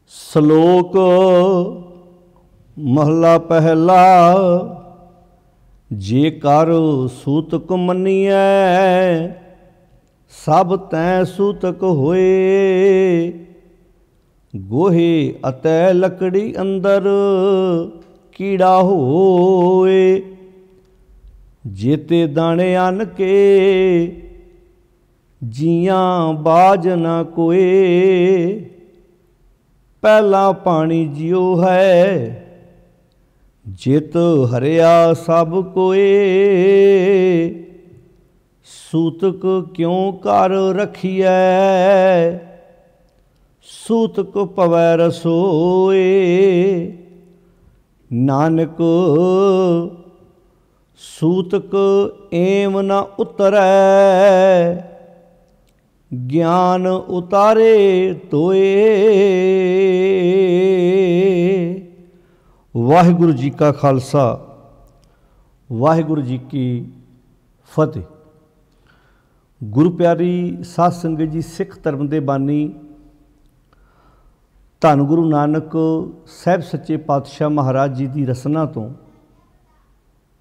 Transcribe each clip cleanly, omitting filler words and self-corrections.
ਸ਼ਲੋਕ ਮਹਲਾ ਪਹਿਲਾ। ਜੇ ਕਰ ਸੂਤਕ ਮੰਨੀਐ ਸਭ ਤੈ ਸੂਤਕ ਹੋਏ। ਗੋਹੇ ਅਤੇ ਲੱਕੜੀ ਅੰਦਰ ਕੀੜਾ ਹੋਏ। ਜੇਤੇ ਦਾਣੇ ਅੰਨ ਕੇ ਜੀਆਂ ਬਾਜ ਨਾ ਕੋਏ। ਪਹਿਲਾ ਪਾਣੀ ਜਿਉ ਹੈ ਜਿਤ ਹਰਿਆ ਸਭ ਕੋਏ। ਸੂਤਕ ਕਿਉ ਕਰ ਰਖੀਐ ਸੂਤਕ ਪਵੈ ਰਸੋਏ। ਨਾਨਕ ਸੂਤਕ ਏਮ ਨ ਉਤਰੈ ਗਿਆਨ ਉਤਾਰੇ ਤੋਏ। ਵਾਹਿਗੁਰੂ ਜੀ ਕਾ ਖਾਲਸਾ ਵਾਹਿਗੁਰੂ ਜੀ ਕੀ ਫਤਿਹ। ਗੁਰੂ ਪਿਆਰੀ ਸਾਧ ਸੰਗਤ ਜੀ, ਸਿੱਖ ਧਰਮ ਦੇ ਬਾਨੀ ਧੰਨ ਗੁਰੂ ਨਾਨਕ ਸਾਹਿਬ ਸੱਚੇ ਪਾਤਸ਼ਾਹ ਮਹਾਰਾਜ ਜੀ ਦੀ ਰਸਨਾ ਤੋਂ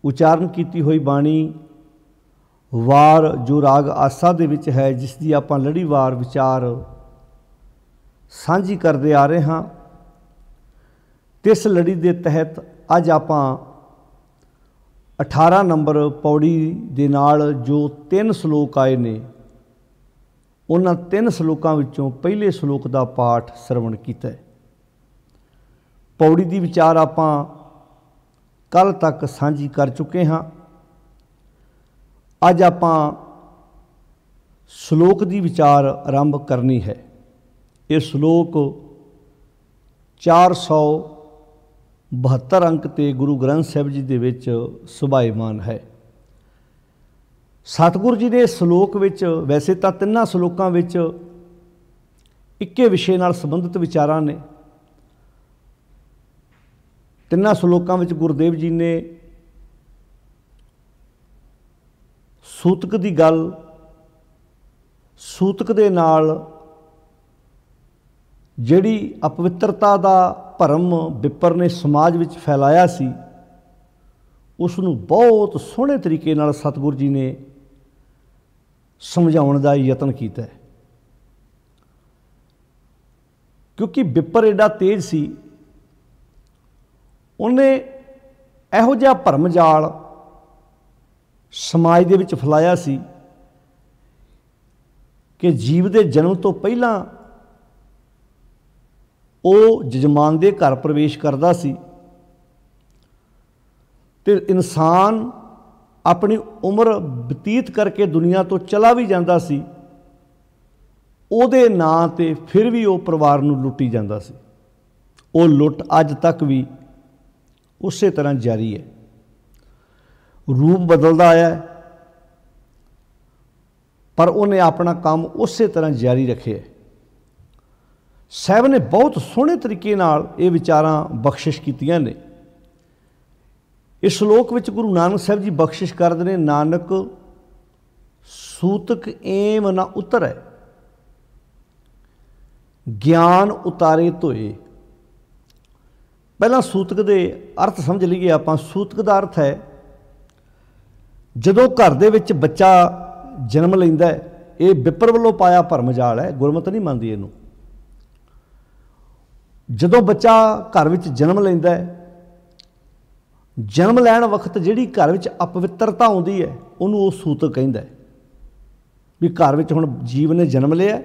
ਉਚਾਰਨ ਕੀਤੀ ਹੋਈ ਬਾਣੀ ਵਾਰ ਜੋ ਰਾਗ ਆਸਾ ਦੇ ਵਿੱਚ ਹੈ, ਜਿਸ ਦੀ ਆਪਾਂ ਲੜੀਵਾਰ ਵਿਚਾਰ ਸਾਂਝੀ ਕਰਦੇ ਆ ਰਹੇ ਹਾਂ। ਤੇ ਇਸ ਲੜੀ ਦੇ ਤਹਿਤ ਅੱਜ ਆਪਾਂ 18 ਨੰਬਰ ਪੌੜੀ ਦੇ ਨਾਲ ਜੋ 3 ਸ਼ਲੋਕ ਆਏ ਨੇ, ਉਹਨਾਂ 3 ਸ਼ਲੋਕਾਂ ਵਿੱਚੋਂ ਪਹਿਲੇ ਸ਼ਲੋਕ ਦਾ ਪਾਠ ਸਰਵਣ ਕੀਤਾ ਹੈ। ਪੌੜੀ ਦੀ ਵਿਚਾਰ ਆਪਾਂ ਕੱਲ੍ਹ ਤੱਕ ਸਾਂਝੀ ਕਰ ਚੁੱਕੇ ਹਾਂ। ਅੱਜ ਆਪਾਂ ਸ਼ਲੋਕ ਦੀ ਵਿਚਾਰ ਆਰੰਭ ਕਰਨੀ ਹੈ। ਇਹ ਸ਼ਲੋਕ 472 ਅੰਕ ਤੇ ਗੁਰੂ ਗ੍ਰੰਥ ਸਾਹਿਬ ਜੀ ਦੇ ਵਿੱਚ ਸੁਭਾਇਮਾਨ ਹੈ। ਸਤਿਗੁਰੂ ਜੀ ਦੇ ਸ਼ਲੋਕ ਵਿੱਚ ਵੈਸੇ ਤਾਂ 3 ਸ਼ਲੋਕਾਂ ਵਿੱਚ ਇੱਕੇ ਵਿਸ਼ੇ ਨਾਲ ਸੰਬੰਧਿਤ ਵਿਚਾਰਾਂ ਨੇ। 3 ਸ਼ਲੋਕਾਂ ਵਿੱਚ ਗੁਰਦੇਵ ਜੀ ਨੇ ਸੂਤਕ ਦੀ ਗੱਲ, ਸੂਤਕ ਦੇ ਨਾਲ ਜਿਹੜੀ ਅਪਵਿੱਤਰਤਾ ਦਾ ਭਰਮ ਵਿਪਰ ਨੇ ਸਮਾਜ ਵਿੱਚ ਫੈਲਾਇਆ ਸੀ, ਉਸ ਨੂੰ ਬਹੁਤ ਸੋਹਣੇ ਤਰੀਕੇ ਨਾਲ ਸਤਿਗੁਰੂ ਜੀ ਨੇ ਸਮਝਾਉਣ ਦਾ ਯਤਨ ਕੀਤਾ ਹੈ। ਕਿਉਂਕਿ ਵਿਪਰ ਐਡਾ ਤੇਜ਼ ਸੀ, ਉਹਨੇ ਇਹੋ ਜਿਹਾ ਭਰਮ ਜਾਲ ਸਮਾਜ ਦੇ ਵਿੱਚ ਫੈਲਾਇਆ ਸੀ ਕਿ ਜੀਵ ਦੇ ਜਨਮ ਤੋਂ ਪਹਿਲਾਂ ਉਹ ਜਜਮਾਨ ਦੇ ਘਰ ਪ੍ਰਵੇਸ਼ ਕਰਦਾ ਸੀ ਤੇ ਇਨਸਾਨ ਆਪਣੀ ਉਮਰ ਬਤੀਤ ਕਰਕੇ ਦੁਨੀਆ ਤੋਂ ਚਲਾ ਵੀ ਜਾਂਦਾ ਸੀ, ਉਹਦੇ ਨਾਂ 'ਤੇ ਫਿਰ ਵੀ ਉਹ ਪਰਿਵਾਰ ਨੂੰ ਲੁੱਟੀ ਜਾਂਦਾ ਸੀ। ਉਹ ਲੁੱਟ ਅੱਜ ਤੱਕ ਵੀ ਉਸੇ ਤਰ੍ਹਾਂ ਜਾਰੀ ਹੈ। ਰੂਪ ਬਦਲਦਾ ਆਇਆ ਪਰ ਉਹਨੇ ਆਪਣਾ ਕੰਮ ਉਸੇ ਤਰ੍ਹਾਂ ਜਾਰੀ ਰੱਖਿਆ। ਸਾਹਿਬ ਨੇ ਬਹੁਤ ਸੋਹਣੇ ਤਰੀਕੇ ਨਾਲ ਇਹ ਵਿਚਾਰਾਂ ਬਖਸ਼ਿਸ਼ ਕੀਤੀਆਂ ਨੇ। ਇਸ ਸ਼ਲੋਕ ਵਿੱਚ ਗੁਰੂ ਨਾਨਕ ਸਾਹਿਬ ਜੀ ਬਖਸ਼ਿਸ਼ ਕਰਦੇ ਨੇ, ਨਾਨਕ ਸੂਤਕ ਏਮ ਨਾ ਉਤਰੈ ਗਿਆਨ ਉਤਾਰੇ ਧੋਏ। ਪਹਿਲਾਂ ਸੂਤਕ ਦੇ ਅਰਥ ਸਮਝ ਲਈਏ ਆਪਾਂ। ਸੂਤਕ ਦਾ ਅਰਥ ਹੈ ਜਦੋਂ ਘਰ ਦੇ ਵਿੱਚ ਬੱਚਾ ਜਨਮ ਲੈਂਦਾ ਹੈ। ਇਹ ਵਿਪਰ ਵੱਲੋਂ ਪਾਇਆ ਭਰਮ ਜਾਲ ਹੈ, ਗੁਰਮਤਿ ਨਹੀਂ ਮੰਨਦੀ ਇਹਨੂੰ। ਜਦੋਂ ਬੱਚਾ ਘਰ ਵਿੱਚ ਜਨਮ ਲੈਂਦਾ ਹੈ, ਜਨਮ ਲੈਣ ਵਕਤ ਜਿਹੜੀ ਘਰ ਵਿੱਚ ਅਪਵਿੱਤਰਤਾ ਆਉਂਦੀ ਹੈ, ਉਹਨੂੰ ਉਹ ਸੂਤਕ ਕਹਿੰਦਾ ਹੈ। ਵੀ ਘਰ ਵਿੱਚ ਹੁਣ ਜੀਵ ਨੇ ਜਨਮ ਲਿਆ,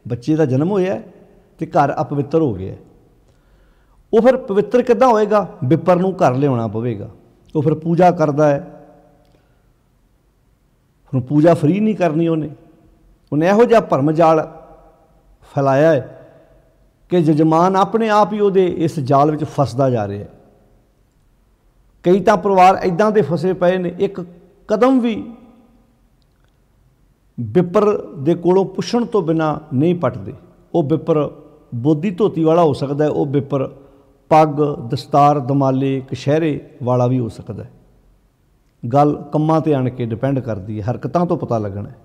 ਬੱਚੇ ਦਾ ਜਨਮ ਹੋਇਆ ਅਤੇ ਘਰ ਅਪਵਿੱਤਰ ਹੋ ਗਿਆ। ਉਹ ਫਿਰ ਪਵਿੱਤਰ ਕਿੱਦਾਂ ਹੋਏਗਾ? ਵਿਪਰ ਨੂੰ ਘਰ ਲਿਆਉਣਾ ਪਵੇਗਾ। ਉਹ ਫਿਰ ਪੂਜਾ ਕਰਦਾ ਹੈ। ਹੁਣ ਪੂਜਾ ਫਰੀ ਨਹੀਂ ਕਰਨੀ ਉਹਨੇ ਇਹੋ ਜਿਹਾ ਭਰਮ ਜਾਲ ਫੈਲਾਇਆ ਹੈ ਕਿ ਜਜਮਾਨ ਆਪਣੇ ਆਪ ਹੀ ਉਹਦੇ ਇਸ ਜਾਲ ਵਿੱਚ ਫਸਦਾ ਜਾ ਰਿਹਾ ਹੈ। ਕਈ ਤਾਂ ਪਰਿਵਾਰ ਇੱਦਾਂ ਦੇ ਫਸੇ ਪਏ ਨੇ, ਇੱਕ ਕਦਮ ਵੀ ਵਿਪਰ ਦੇ ਕੋਲੋਂ ਪੁੱਛਣ ਤੋਂ ਬਿਨਾਂ ਨਹੀਂ ਪੱਟਦੇ। ਉਹ ਵਿਪਰ ਬੋਦੀ ਧੋਤੀ ਵਾਲਾ ਹੋ ਸਕਦਾ ਹੈ, ਉਹ ਵਿਪਰ ਪੱਗ ਦਸਤਾਰ ਦਮਾਲੇ ਕਸ਼ਹਿਰੇ ਵਾਲਾ ਵੀ ਹੋ ਸਕਦਾ ਹੈ। ਗੱਲ ਕੰਮਾਂ 'ਤੇ ਆਣ ਕੇ ਡਿਪੈਂਡ ਕਰਦੀ ਹੈ, ਹਰਕਤਾਂ ਤੋਂ ਪਤਾ ਲੱਗਣਾ ਹੈ।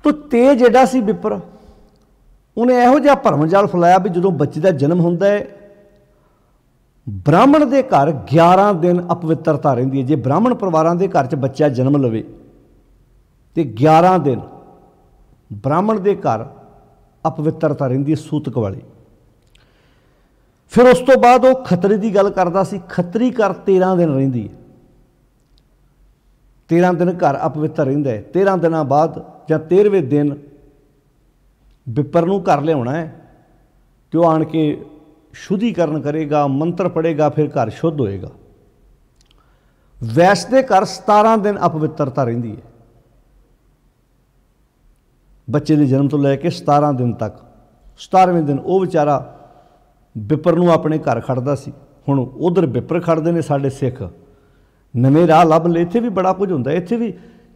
ਤੋ ਤੇਜ ਐਡਾ ਸੀ ਵਿਪਰ, ਉਹਨੇ ਇਹੋ ਜਿਹਾ ਭਰਮ ਜਾਲ ਫੈਲਾਇਆ ਵੀ ਜਦੋਂ ਬੱਚੇ ਦਾ ਜਨਮ ਹੁੰਦਾ ਹੈ, ਬ੍ਰਾਹਮਣ ਦੇ ਘਰ 11 ਦਿਨ ਅਪਵਿੱਤਰਤਾ ਰਹਿੰਦੀ ਹੈ। ਜੇ ਬ੍ਰਾਹਮਣ ਪਰਿਵਾਰਾਂ ਦੇ ਘਰ 'ਚ ਬੱਚਾ ਜਨਮ ਲਵੇ ਤੇ 11 ਦਿਨ ਬ੍ਰਾਹਮਣ ਦੇ ਘਰ ਅਪਵਿੱਤਰਤਾ ਰਹਿੰਦੀ ਹੈ, ਸੂਤਕ ਵਾਲੀ। ਫਿਰ ਉਸ ਤੋਂ ਬਾਅਦ ਉਹ ਖੱਤਰੀ ਦੀ ਗੱਲ ਕਰਦਾ ਸੀ। ਖੱਤਰੀ ਘਰ 13 ਦਿਨ ਰਹਿੰਦੀ ਹੈ, 13 ਦਿਨ ਘਰ ਅਪਵਿੱਤਰ ਰਹਿੰਦਾ ਹੈ। 13 ਦਿਨਾਂ ਬਾਅਦ ਜਾਂ 13ਵੇਂ ਦਿਨ ਵਿਪਰ ਨੂੰ ਘਰ ਲਿਆਉਣਾ ਹੈ ਤੇ ਉਹ ਆਣ ਕੇ ਸ਼ੁੱਧੀਕਰਨ ਕਰੇਗਾ, ਮੰਤਰ ਪੜ੍ਹੇਗਾ, ਫਿਰ ਘਰ ਸ਼ੁੱਧ ਹੋਏਗਾ। ਵੈਸ਼ ਦੇ ਘਰ 17 ਦਿਨ ਅਪਵਿੱਤਰਤਾ ਰਹਿੰਦੀ ਹੈ, ਬੱਚੇ ਦੇ ਜਨਮ ਤੋਂ ਲੈ ਕੇ 17 ਦਿਨ ਤੱਕ। 17ਵੇਂ ਦਿਨ ਉਹ ਵਿਚਾਰਾ ਵਿਪਰ ਨੂੰ ਆਪਣੇ ਘਰ ਖੜਦਾ ਸੀ। ਹੁਣ ਉਧਰ ਵਿਪਰ ਖੜਦੇ ਨੇ ਸਾਡੇ ਸਿੱਖ, ਨਵੇਂ ਰਾਹ ਲੱਭ ਲਏ। ਇੱਥੇ ਵੀ ਬੜਾ ਕੁਝ ਹੁੰਦਾ, ਇੱਥੇ ਵੀ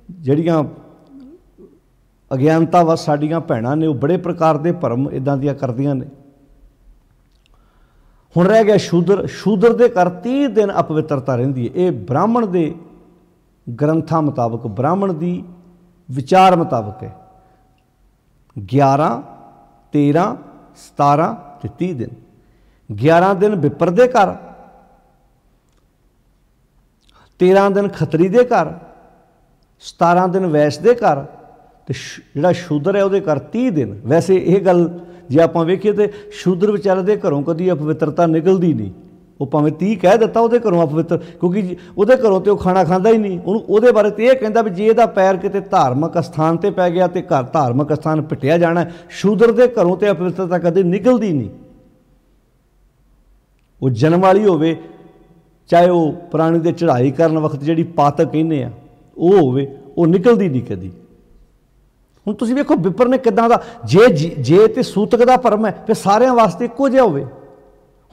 ਜਿਹੜੀਆਂ ਅਗਿਆਨਤਾ ਵਸ ਸਾਡੀਆਂ ਭੈਣਾਂ ਨੇ ਉਹ ਬੜੇ ਪ੍ਰਕਾਰ ਦੇ ਭਰਮ ਇੱਦਾਂ ਦੀਆਂ ਕਰਦੀਆਂ ਨੇ। ਹੁਣ ਰਹਿ ਗਿਆ ਸ਼ੂਦਰ। ਸ਼ੂਦਰ ਦੇ ਘਰ 30 ਦਿਨ ਅਪਵਿੱਤਰਤਾ ਰਹਿੰਦੀ ਹੈ। ਇਹ ਬ੍ਰਾਹਮਣ ਦੇ ਗ੍ਰੰਥਾਂ ਮੁਤਾਬਕ, ਬ੍ਰਾਹਮਣ ਦੀ ਵਿਚਾਰ ਮੁਤਾਬਕ ਹੈ। 11, 13, 17 ਤੇ 30 ਦਿਨ। 11 ਦਿਨ ਵਿਪਰ ਦੇ ਘਰ, 13 ਦਿਨ ਖੱਤਰੀ ਦੇ ਘਰ, 17 ਦਿਨ ਵੈਸ਼ ਦੇ ਘਰ, ਤੇ ਜਿਹੜਾ ਸ਼ੂਦਰ ਹੈ ਉਹਦੇ ਘਰ 30 ਦਿਨ। ਵੈਸੇ ਇਹ ਗੱਲ ਜੇ ਆਪਾਂ ਵੇਖੀਏ ਤਾਂ ਸ਼ੂਦਰ ਵਿਚਾਰੇ ਦੇ ਘਰੋਂ ਕਦੀ ਅਪਵਿੱਤਰਤਾ ਨਿਕਲਦੀ ਨਹੀਂ। ਉਹ ਭਾਵੇਂ 30 ਕਹਿ ਦਿੱਤਾ ਉਹਦੇ ਘਰੋਂ ਅਪਵਿੱਤਰ, ਕਿਉਂਕਿ ਉਹਦੇ ਘਰੋਂ ਤੇ ਉਹ ਖਾਣਾ ਖਾਂਦਾ ਹੀ ਨਹੀਂ। ਉਹਨੂੰ ਉਹਦੇ ਬਾਰੇ ਤੇ ਇਹ ਕਹਿੰਦਾ ਵੀ ਜੇ ਇਹਦਾ ਪੈਰ ਕਿਤੇ ਧਾਰਮਿਕ ਅਸਥਾਨ ਤੇ ਪੈ ਗਿਆ ਤੇ ਘਰ ਧਾਰਮਿਕ ਅਸਥਾਨ ਪਿੱਟਿਆ ਜਾਣਾ। ਸ਼ੂਦਰ ਦੇ ਘਰੋਂ ਤੇ ਅਪਵਿੱਤਰਤਾ ਕਦੇ ਨਿਕਲਦੀ ਨਹੀਂ। ਉਹ ਜਨਮ ਵਾਲੀ ਹੋਵੇ, ਚਾਹੇ ਉਹ ਪ੍ਰਾਣੀ ਦੇ ਚੜ੍ਹਾਈ ਕਰਨ ਵਕਤ ਜਿਹੜੀ ਪਾਤਕ ਕਹਿੰਦੇ ਆ ਉਹ ਹੋਵੇ, ਉਹ ਨਿਕਲਦੀ ਨਹੀਂ ਕਦੀ। ਹੁਣ ਤੁਸੀਂ ਵੇਖੋ ਵਿਪਰ ਨੇ ਕਿੱਦਾਂ ਦਾ, ਜੇ ਤੇ ਸੂਤਕ ਦਾ ਭਰਮ ਹੈ ਫਿਰ ਸਾਰਿਆਂ ਵਾਸਤੇ ਇੱਕੋ ਜਿਹਾ ਹੋਵੇ।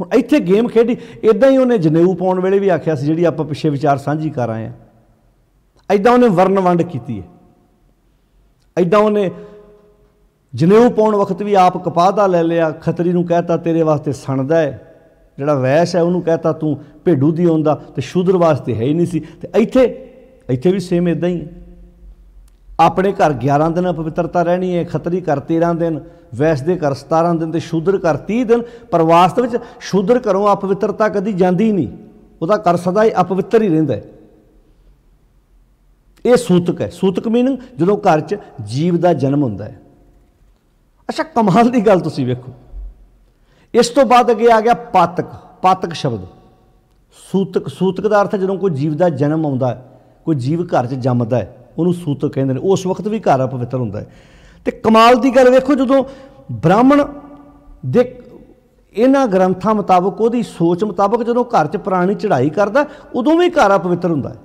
ਹੁਣ ਇੱਥੇ ਗੇਮ ਖੇਡੀ। ਇੱਦਾਂ ਹੀ ਉਹਨੇ ਜਨੇਊ ਪਾਉਣ ਵੇਲੇ ਵੀ ਆਖਿਆ ਸੀ, ਜਿਹੜੀ ਆਪਾਂ ਪਿੱਛੇ ਵਿਚਾਰ ਸਾਂਝੀ ਕਰ ਆਏ ਹਾਂ। ਇੱਦਾਂ ਉਹਨੇ ਵਰਨ ਵੰਡ ਕੀਤੀ ਹੈ। ਇੱਦਾਂ ਉਹਨੇ ਜਨੇਊ ਪਾਉਣ ਵਕਤ ਵੀ ਆਪ ਕਪਾਹ ਦਾ ਲੈ ਲਿਆ। ਖੱਤਰੀ ਨੂੰ ਕਹਿਤਾ ਤੇਰੇ ਵਾਸਤੇ ਸਣਦਾ ਹੈ, ਜਿਹੜਾ ਵੈਸ਼ ਹੈ ਉਹਨੂੰ ਕਹਿਤਾ ਤੂੰ ਭੇਡੂ ਦੀ ਆਉਂਦਾ, ਤੇ ਸ਼ੂਦਰ ਵਾਸਤੇ ਹੈ ਹੀ ਨਹੀਂ ਸੀ। ਤੇ ਇੱਥੇ ਵੀ ਸੇਮ ਇੱਦਾਂ ਹੀ ਹੈ। ਆਪਣੇ ਘਰ 11 ਦਿਨ ਅਪਵਿੱਤਰਤਾ ਰਹਿਣੀ ਹੈ, ਖੱਤਰੀ ਘਰ 13 ਦਿਨ, ਵੈਸ਼ ਦੇ ਘਰ 17 ਦਿਨ ਤੇ ਸ਼ੂਦਰ ਘਰ 30 ਦਿਨ। ਪਰ ਵਾਸਤਵ ਵਿੱਚ ਸ਼ੂਦਰ ਘਰੋਂ ਅਪਵਿੱਤਰਤਾ ਕਦੀ ਜਾਂਦੀ ਨਹੀਂ, ਉਹਦਾ ਘਰ ਸਦਾ ਹੀ ਅਪਵਿੱਤਰ ਹੀ ਰਹਿੰਦਾ ਹੈ। ਇਹ ਸੂਤਕ ਹੈ। ਸੂਤਕ ਮੀਨਿੰਗ ਜਦੋਂ ਘਰ 'ਚ ਜੀਵ ਦਾ ਜਨਮ ਹੁੰਦਾ ਹੈ। ਅੱਛਾ, ਕਮਾਲ ਦੀ ਗੱਲ ਤੁਸੀਂ ਵੇਖੋ, ਇਸ ਤੋਂ ਬਾਅਦ ਅੱਗੇ ਆ ਗਿਆ ਪਾਤਕ। ਪਾਤਕ ਸ਼ਬਦ ਸੂਤਕ ਦਾ ਅਰਥ ਹੈ ਜਦੋਂ ਕੋਈ ਜੀਵ ਦਾ ਜਨਮ ਆਉਂਦਾ, ਕੋਈ ਜੀਵ ਘਰ 'ਚ ਜੰਮਦਾ ਹੈ, ਉਹਨੂੰ ਸੂਤਕ ਕਹਿੰਦੇ ਨੇ। ਉਸ ਵਕਤ ਵੀ ਘਰ ਅਪਵਿੱਤਰ ਹੁੰਦਾ ਹੈ। ਤੇ ਕਮਾਲ ਦੀ ਗੱਲ ਵੇਖੋ, ਜਦੋਂ ਬ੍ਰਾਹਮਣ ਦੇ ਇਹਨਾਂ ਗ੍ਰੰਥਾਂ ਮੁਤਾਬਕ, ਉਹਦੀ ਸੋਚ ਮੁਤਾਬਕ ਜਦੋਂ ਘਰ 'ਚ ਪ੍ਰਾਣੀ ਚੜ੍ਹਾਈ ਕਰਦਾ ਉਦੋਂ ਵੀ ਘਰ ਅਪਵਿੱਤਰ ਹੁੰਦਾ ਹੈ।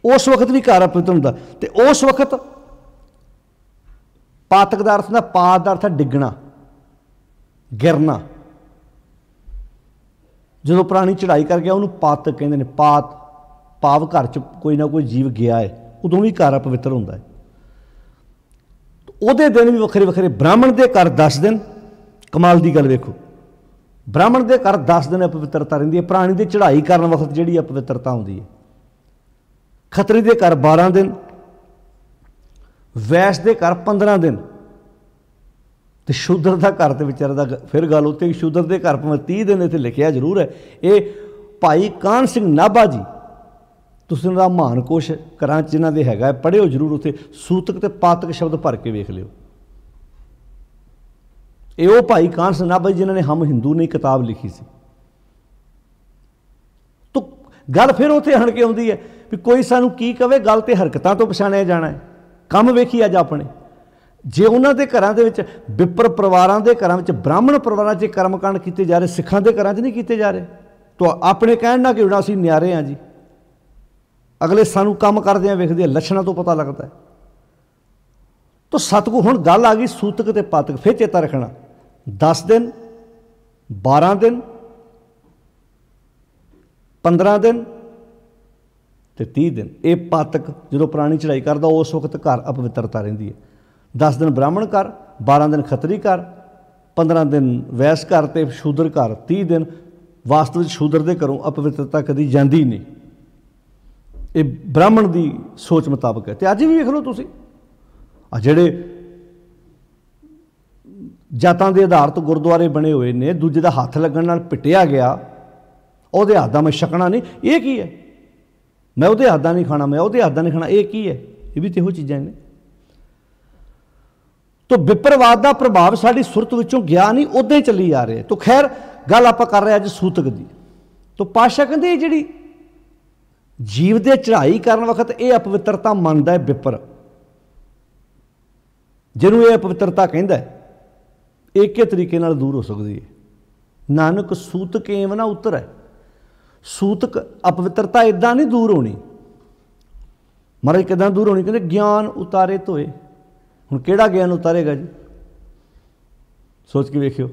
ਉਸ ਵਕਤ ਵੀ ਘਰ ਅਪਵਿੱਤਰ ਹੁੰਦਾ। ਤੇ ਉਸ ਵਕਤ ਪਾਤਕ ਦਾ ਅਰਥ ਹੁੰਦਾ, ਪਾਤ ਦਾ ਅਰਥ ਹੈ ਡਿੱਗਣਾ, ਗਿਰਨਾ। ਜਦੋਂ ਪ੍ਰਾਣੀ ਚੜ੍ਹਾਈ ਕਰ ਗਿਆ ਉਹਨੂੰ ਪਾਤਕ ਕਹਿੰਦੇ ਨੇ। ਪਾਤ ਭਾਵ ਘਰ 'ਚ ਕੋਈ ਨਾ ਕੋਈ ਜੀਵ ਗਿਆ ਹੈ, ਉਦੋਂ ਵੀ ਘਰ ਅਪਵਿੱਤਰ ਹੁੰਦਾ ਹੈ। ਉਹਦੇ ਦਿਨ ਵੀ ਵੱਖਰੇ ਵੱਖਰੇ। ਬ੍ਰਾਹਮਣ ਦੇ ਘਰ 10 ਦਿਨ। ਕਮਾਲ ਦੀ ਗੱਲ ਵੇਖੋ, ਬ੍ਰਾਹਮਣ ਦੇ ਘਰ 10 ਦਿਨ ਅਪਵਿੱਤਰਤਾ ਰਹਿੰਦੀ ਹੈ, ਪ੍ਰਾਣੀ ਦੀ ਚੜ੍ਹਾਈ ਕਰਨ ਵਕਤ ਜਿਹੜੀ ਅਪਵਿੱਤਰਤਾ ਆਉਂਦੀ ਹੈ। ਖੱਤਰੀ ਦੇ ਘਰ 12 ਦਿਨ, ਵੈਸ਼ ਦੇ ਘਰ 15 ਦਿਨ, ਤੇ ਸ਼ੂਦਰ ਦਾ ਘਰ ਤੇ ਵਿਚਾਰੇ ਦਾ ਫਿਰ ਗੱਲ ਉੱਤੇ। ਸ਼ੂਦਰ ਦੇ ਘਰ ਭਾਵੇਂ 30 ਦਿਨ ਇੱਥੇ ਲਿਖਿਆ ਜ਼ਰੂਰ ਹੈ। ਇਹ ਭਾਈ ਕਾਹਨ ਸਿੰਘ ਨਾਭਾ ਜੀ, ਤੁਸੀਂ ਉਹਨਾਂ ਦਾ ਮਹਾਨ ਕੋਸ਼ ਘਰਾਂ 'ਚ ਜਿਨ੍ਹਾਂ ਦੇ ਹੈਗਾ, ਪੜ੍ਹਿਓ ਜ਼ਰੂਰ। ਉੱਥੇ ਸੂਤਕ ਤੇ ਪਾਤਕ ਸ਼ਬਦ ਭਰ ਕੇ ਵੇਖ ਲਿਓ। ਇਹ ਉਹ ਭਾਈ ਕਾਹਨ ਸਿੰਘ ਨਾਭਾ ਜੀ ਜਿਨ੍ਹਾਂ ਨੇ ਹਮ ਹਿੰਦੂ ਨੇ ਕਿਤਾਬ ਲਿਖੀ ਸੀ। ਤਾਂ ਗੱਲ ਫਿਰ ਉੱਥੇ ਆਣ ਕੇ ਆਉਂਦੀ ਹੈ ਵੀ ਕੋਈ ਸਾਨੂੰ ਕੀ ਕਵੇ, ਗੱਲ ਤੇ ਹਰਕਤਾਂ ਤੋਂ ਪਛਾਣਿਆ ਜਾਣਾ ਹੈ। ਕੰਮ ਵੇਖੀ ਅੱਜ ਆਪਣੇ, ਜੇ ਉਹਨਾਂ ਦੇ ਘਰਾਂ ਦੇ ਵਿੱਚ, ਵਿਪਰ ਪਰਿਵਾਰਾਂ ਦੇ ਘਰਾਂ ਵਿੱਚ, ਬ੍ਰਾਹਮਣ ਪਰਿਵਾਰਾਂ 'ਚ ਕਰਮਕਾਂਡ ਕੀਤੇ ਜਾ ਰਹੇ, ਸਿੱਖਾਂ ਦੇ ਘਰਾਂ 'ਚ ਨਹੀਂ ਕੀਤੇ ਜਾ ਰਹੇ। ਤਾਂ ਆਪਣੇ ਕਹਿਣ ਨਾਲ ਕਿ ਹੁਣ ਅਸੀਂ ਨਿਆਰੇ ਹਾਂ ਜੀ, ਅਗਲੇ ਸਾਨੂੰ ਕੰਮ ਕਰਦੇ ਆ ਵੇਖਦੇ ਆ, ਲੱਛਣਾਂ ਤੋਂ ਪਤਾ ਲੱਗਦਾ ਹੈ। ਤਾਂ ਸਤਿਗੁਰੂ, ਹੁਣ ਗੱਲ ਆ ਗਈ ਸੂਤਕ ਤੇ ਪਾਤਕ। ਫਿਰ ਚੇਤਾ ਰੱਖਣਾ, 10 ਦਿਨ, 12 ਦਿਨ, 15 ਦਿਨ ਤੇ 30 ਦਿਨ। ਇਹ ਪਾਤਕ ਜਦੋਂ ਪ੍ਰਾਣੀ ਚੜ੍ਹਾਈ ਕਰਦਾ ਉਸ ਵਕਤ ਘਰ ਅਪਵਿੱਤਰਤਾ ਰਹਿੰਦੀ ਹੈ। 10 ਦਿਨ ਬ੍ਰਾਹਮਣ ਘਰ, 12 ਦਿਨ ਖੱਤਰੀ ਘਰ, 15 ਦਿਨ ਵੈਸ਼ ਘਰ ਤੇ ਸ਼ੂਦਰ ਘਰ 30 ਦਿਨ। ਵਾਸਤਵ ਵਿੱਚ ਸ਼ੂਦਰ ਦੇ ਘਰੋਂ ਅਪਵਿੱਤਰਤਾ ਕਦੀ ਜਾਂਦੀ ਨਹੀਂ। ਇਹ ਬ੍ਰਾਹਮਣ ਦੀ ਸੋਚ ਮੁਤਾਬਕ ਹੈ। ਤੇ ਅੱਜ ਵੀ ਵੇਖ ਲਓ ਤੁਸੀਂ, ਆ ਜਿਹੜੇ जातां दे आधार तो गुरुद्वारे बने हुए ने, दूजे दा हत्थ लगण नाल पिटिया गया, ਉਹਦੇ हत्थ दा मैं छकना नहीं, ये की है? मैं ਉਹਦੇ हत्थ दा नहीं खाना, मैं ਉਹਦੇ हत्थ दा नहीं खाना, ये की है? ये भी तो ਇਹੋ चीज़ां ने। तो विपरवाद का प्रभाव साड़ी सुरत विचों गया नहीं, उदा ही चली जा रहे। तो खैर गल आप कर रहे अज सूतक की। तो पातशाह कहते जी जीव दे चढ़ाई करन वक्त ये अपवित्रता मनता है विपर, जिन्हों ये अपवित्रता कहता है, एक तरीके नाल दूर हो सकती है। नानक सूतक एव ना उतर है। सूतक अपवित्रता इदा नहीं दूर होनी। महाराज किदां दूर होनी? कहते ज्ञान उतारे धोए। हुण किहड़ा ज्ञान उतारेगा जी? सोच के वेखियो।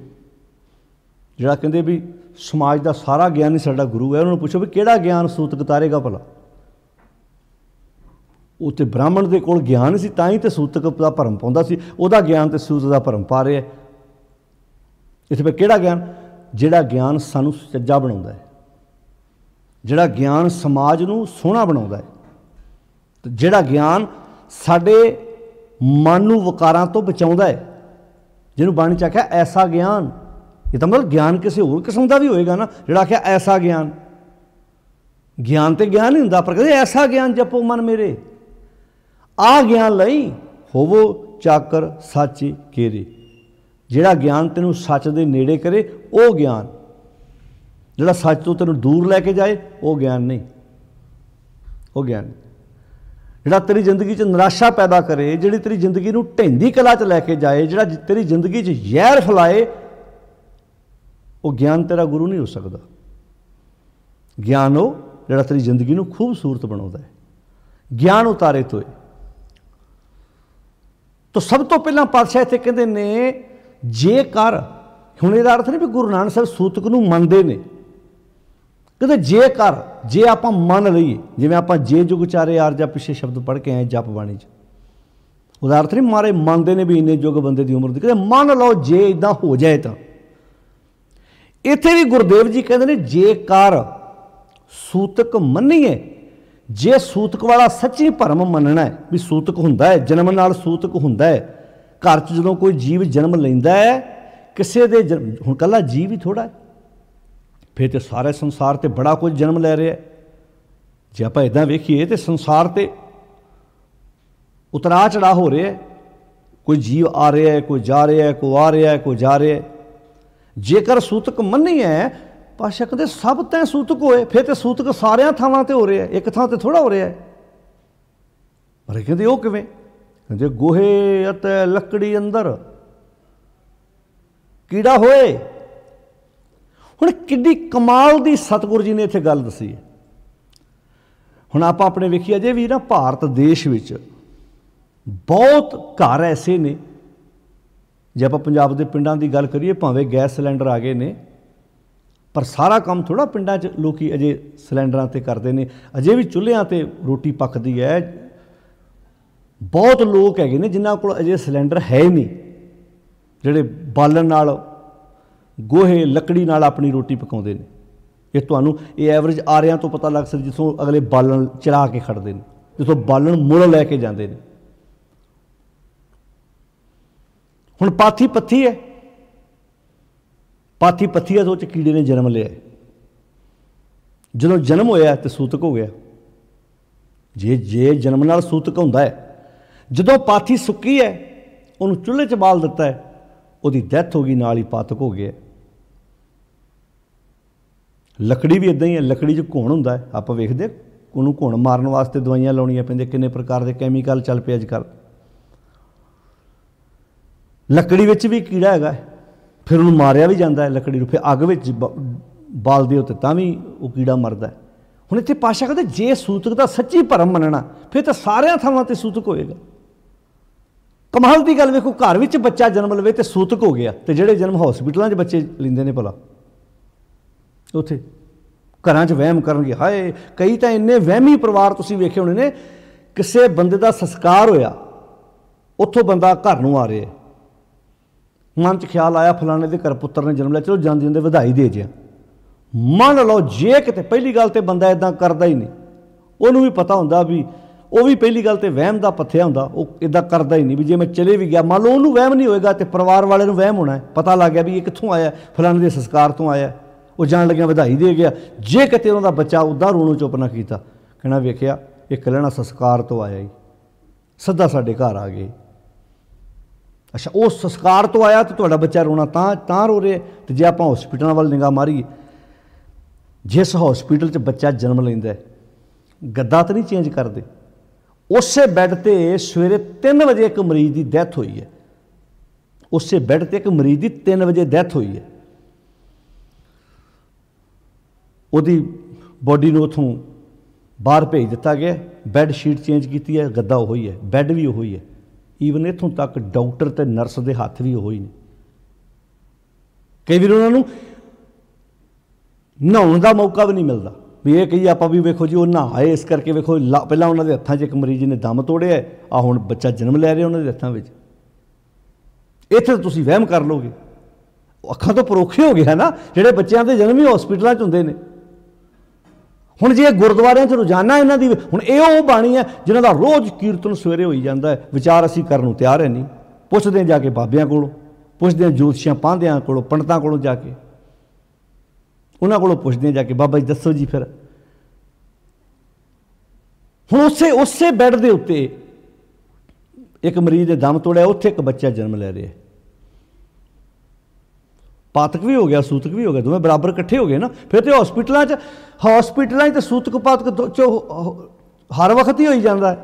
जिहड़ा कहंदे भी समाज का सारा ज्ञान ही साडा गुरु है, उन्होंने पूछो भी किहड़ा ज्ञान सूतक उतारेगा भला? उत्ते ब्राह्मण दे कोल ज्ञान सी, तां ही ते सूतक दा भरम पाउंदा सी, उहदा ज्ञान ते सूतक दा भरम पा रहा है। इत्थे फिर किहड़ा ज्ञान? जिहड़ा ज्ञान सानू सच्चा बनाउंदा है, जिहड़ा ज्ञान समाज नूं सोहना बनाउंदा है, ते जिहड़ा ज्ञान साडे मन नूं वकारां तो बचाउंदा है, जिन्होंने बाणी च आख्या ऐसा ज्ञान। ये तो मतलब ज्ञान किसी होर किस्म का भी होएगा ना, जिहड़ा आख्या ऐसा ज्ञान। ज्ञान तो ज्ञान ही हुंदा, पर कहते ऐसा ज्ञान जपो मन मेरे, आ ज्ञान लई होवो चाकर साचे केरे। जिहड़ा ज्ञान तेनों सच दे नेड़े करे वो ज्ञान, जिहड़ा सच तो तेनों दूर लैके जाए वो ज्ञान नहीं। वो ज्ञान जिहड़ा तेरी जिंदगी च निराशा पैदा करे, जिहड़ी तेरी जिंदगी नूं ढैंदी कला च लैके जाए, जिहड़ा तेरी जिंदगी च जहर फैलाए, वो ज्ञान तेरा गुरु नहीं हो सकता। ज्ञान वो जिहड़ा तेरी जिंदगी नूं खूबसूरत बनाउंदा है। ज्ञान उतारे तो सब तो पहला पातशाह इत्थे कहंदे ने जेकर, हुण इहदा अर्थ नहीं भी गुरु नानक साहब सूतक नूं मनदे ने, कहते जेकर, जे आप मन लईए, जिवें आप जे जुग चारे आरजा पिछे शब्द पढ़ के आए जप बाणी च, उहदा अर्थ नहीं मारे मनते ने भी इन्ने जुग बंदे दी उम्र दी, कहते मन लो जे इदां हो जाए तो। इत्थे भी गुरुदेव जी कहते हैं जेकर सूतक मन्नीए, जे सूतक वाला सच्ची भरम मनना है भी सूतक हुंदा है, जन्म नाल सूतक हुंदा है। घर च जदों कोई जीव जन्म लैंदा है, किसी दे हुण कल्ला जीव ही थोड़ा है, फिर तो सारे संसार ते बड़ा कुछ जन्म लै रहा है। जे आप इदां वेखीए तो संसार ते उतरा चढ़ा हो रहा है, कोई जीव आ रहा है, कोई जा रहा है, कोई आ रहा है, कोई जा रहा है। जेकर सूतक मन्नी है, पातशाह कहते सब तैं सूतक होए, फिर तो सूतक सारियां थावां ते हो रहा है, एक थां ते थोड़ा हो रहा है। पर कहते वो किवें? कहते गोहे अते लकड़ी अंदर कीड़ा होए। हुण किड्डी कमाल दी सतगुरु जी ने इत्थे गल दसी है। हुण आपां अपने वेखीए अजे भी ना भारत देश विच बहुत घर ऐसे ने, जे आपां पंजाब दे पिंडां दी गल करिए, भावें गैस सिलेंडर आ गए ने, पर सारा काम थोड़ा पिंडां च लोकी अजे सिलेंडरां ते करदे ने, अजे भी चुल्हियां ते रोटी पकदी है। बहुत लोग हैगे ने जिन्हां कोल अजे सिलेंडर है ही नहीं, जिहड़े बालन नाल गोहे लकड़ी नाल अपनी रोटी पकाउंदे ने। ये तुहानूं ये एवरेज आरियां तो पता लग सकदा, जिथों अगले बालन चढ़ा के खड़दे ने, जिथों बालन मुड़ लैके जांदे ने। हुण पाथी पत्थी है, पाथी पत्थी है तो कीड़े ने जन्म लिया। जदों जन्म होया तो सूतक हो गया। जे जन्म नाल सूतक हुंदा है, जदों पाथी सुक्की है उन्होंने चुल्हे च बाल दिता है, उसकी डैथ हो गई, नाल ही पातक हो गया। लकड़ी भी इदां ही है, लकड़ी च घुण हुंदा है, आप वेखदे उन्होंने घुण मारन वास्ते दवाइयां लाउणियां पैंदियां, किन्ने प्रकार के कैमीकल चल पे अजकल। लकड़ी विच भी कीड़ा हैगा, फिर उन्होंने मारिया भी जाता है लकड़ी को, फिर अग विच बाल दिओ तां भी वो कीड़ा मरदा है। हुण इत्थे पातशाह कहते जे सूतक का सच्ची भरम मनना, फिर तो सारियां थावां ते सूतक होएगा। कमाल की गल वेखो, घर विच बच्चा जन्म लवे तो सूतक हो गया, तो जिहड़े जन्म हॉस्पिटलों च बच्चे लैंदे ने भला, उत्थे घरां च वहम करनगे। हाए कई तो इन्ने वहमी परिवार तुसीं वेखे होने ने, किसी बंदे का संस्कार होया, उत्थों बंदा घर नूं आ रहा है, मन च ख्याल आया फलाने के घर पुत्र ने जन्म लिया, चलो जांदे जांदे वधाई दे जिया। मान लो जे किते पहली गल तो बंदा इदां करदा ही नहीं, उन्होंने भी पता हुंदा भी वो भी पहली गल तो वहम का पत्थया होंदा, वो इदा करता ही नहीं भी जे मैं चले भी गया मान लो उन्होंने वहम नहीं होएगा तो परिवार वाले वहम होना है, पता लग गया भी ये कित्थों आया, फलाने के संस्कार तो आया, वो जान लग्या बधाई दे गया। जे किते उन्होंने बच्चा उदा रोनों चुप ना किया, कहना वेख्या ये कलैना संस्कार तो आया ही, सीधा साडे घर आ गए। अच्छा वो संस्कार तो आया तो तुहाडा बच्चा रोना तां रो रहा। तो जे आप हॉस्पिटलों वाल निगाह मारीए, जिस हॉस्पिटल च बच्चा जन्म लैंदा है गद्दा तो नहीं चेंज करते, उस बैड पर सवेरे 3 बजे एक मरीज की डैथ हुई है, उस बैड पर एक मरीज की 3 बजे डैथ हुई है। उहदी बॉडी नूं उत्थों बाहर भेज दिता गया, बैड शीट चेंज की है, गद्दा उही है, बैड भी उही है, ईवन इत्थों तक डॉक्टर ते नर्स के हत्थ भी उही ने। कई बार उन्होंने नहाउण का मौका भी नहीं मिलता भी ये कही आप भी वेखो जी वो नहाए इस करके वेखो पहला उन्होंने हत्थों 'च एक मरीज ने दम तोड़िया, आ हुण बच्चा जन्म लै रहा उन्होंने हत्थों में। इत्थे तुसीं वहम कर लोगे, अखां तो परोखे हो गया ना, जिहड़े बच्चों के जन्म ही हॉस्पिटलों च हुंदे ने। हुण जे गुरुद्वारियां च रोजाना इन्हां दी हुण ये बाणी है जिन्हां दा रोज़ कीर्तन सवेरे होई जांदा है, विचार असीं करन नूं तैयार है नहीं। पुछदे हैं जाके बाबियां कोलों, पुछदे हैं ज्योतिषियां पांधियां कोलों, पंडितां कोलों जाके, उन्हां कोलों पुछदे हैं जाके बाबा जी दसो जी फिर। हुण उसे बैड दे उत्ते एक मरीज ने दम तोड़िया, उत्थे एक बच्चा जन्म लै रहा है। पातक भी हो गया सूतक भी हो गया, दोवें बराबर इकट्ठे हो गए ना। फिर तो हॉस्पिटलों तो सूतक पातक हर वक्त ही हो जाता है।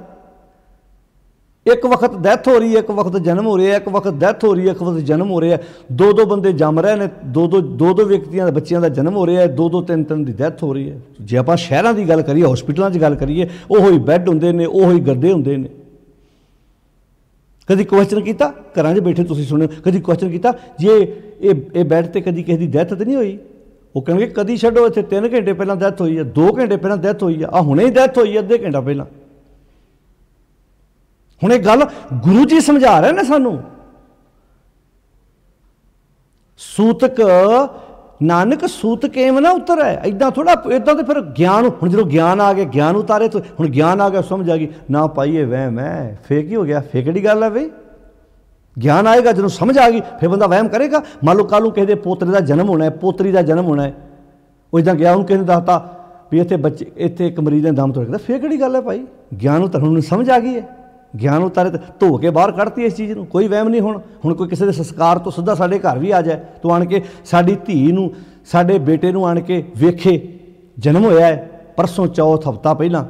एक वक्त डैथ हो रही है, एक वक्त जन्म हो रहा है, एक वक्त डैथ हो रही है, एक वक्त जन्म हो रहा है। दो बंदे जम रहे हैं, दो व्यक्तियों बच्चों का जन्म हो रहा है, दो तीन की डैथ हो रही है। जे आप शहरों की गल करिए, हॉस्पिटलों की गल करिए, वो बैड होंगे ने, वो गद्दे होंगे ने। कभी क्वेश्चन किया घर बैठे तुसीं सुने, कभी क्वेश्चन किया जे ये बैड पर कभी किसी की डैथ तो नहीं हुई? वो कहेंगे कभी छड्डो, इत्थे 3 घंटे पहले डैथ हुई है, 2 घंटे पहले डैथ हुई है, आ हुणे ही डैथ हुई है अद्धे घंटा पहला। हुण एक गल गुरु जी समझा रहे ने सानू, सूतक नानक सूतक एम ना उतर है, इदा थोड़ा इदा तो फिर ज्ञान हुण जो ज्ञान आ गया, ज्ञान उतारे तो हुण ज्ञान आ गया, समझ आ गई ना पाई ये वहम है, फेक ही हो गया। फेक की गल है बई, ज्ञान आएगा जो समझ आ गई फिर बंदा वहम करेगा। मान लो कल किसी पोतरे का जन्म होना है, पोतरी का जन्म होना है, वो इदा गया उन्होंने किसी ने दसता भी इतने बच्चे इतने एक मरीज ने दम तोड़, फेक की गल है भाई, ज्ञान उतर हुण समझ आ गई है। ज्ञान उतारे तो धो के बाहर कढ़ती इस चीज़ को, कोई वहम नहीं। हुण कोई किसी के संस्कार तो सीधा साढ़े घर भी आ जाए तो आण के साडी धी नूं साडे बेटे नूं आण के वेखे जन्म होया है परसों चौथ हफ्ता पहला।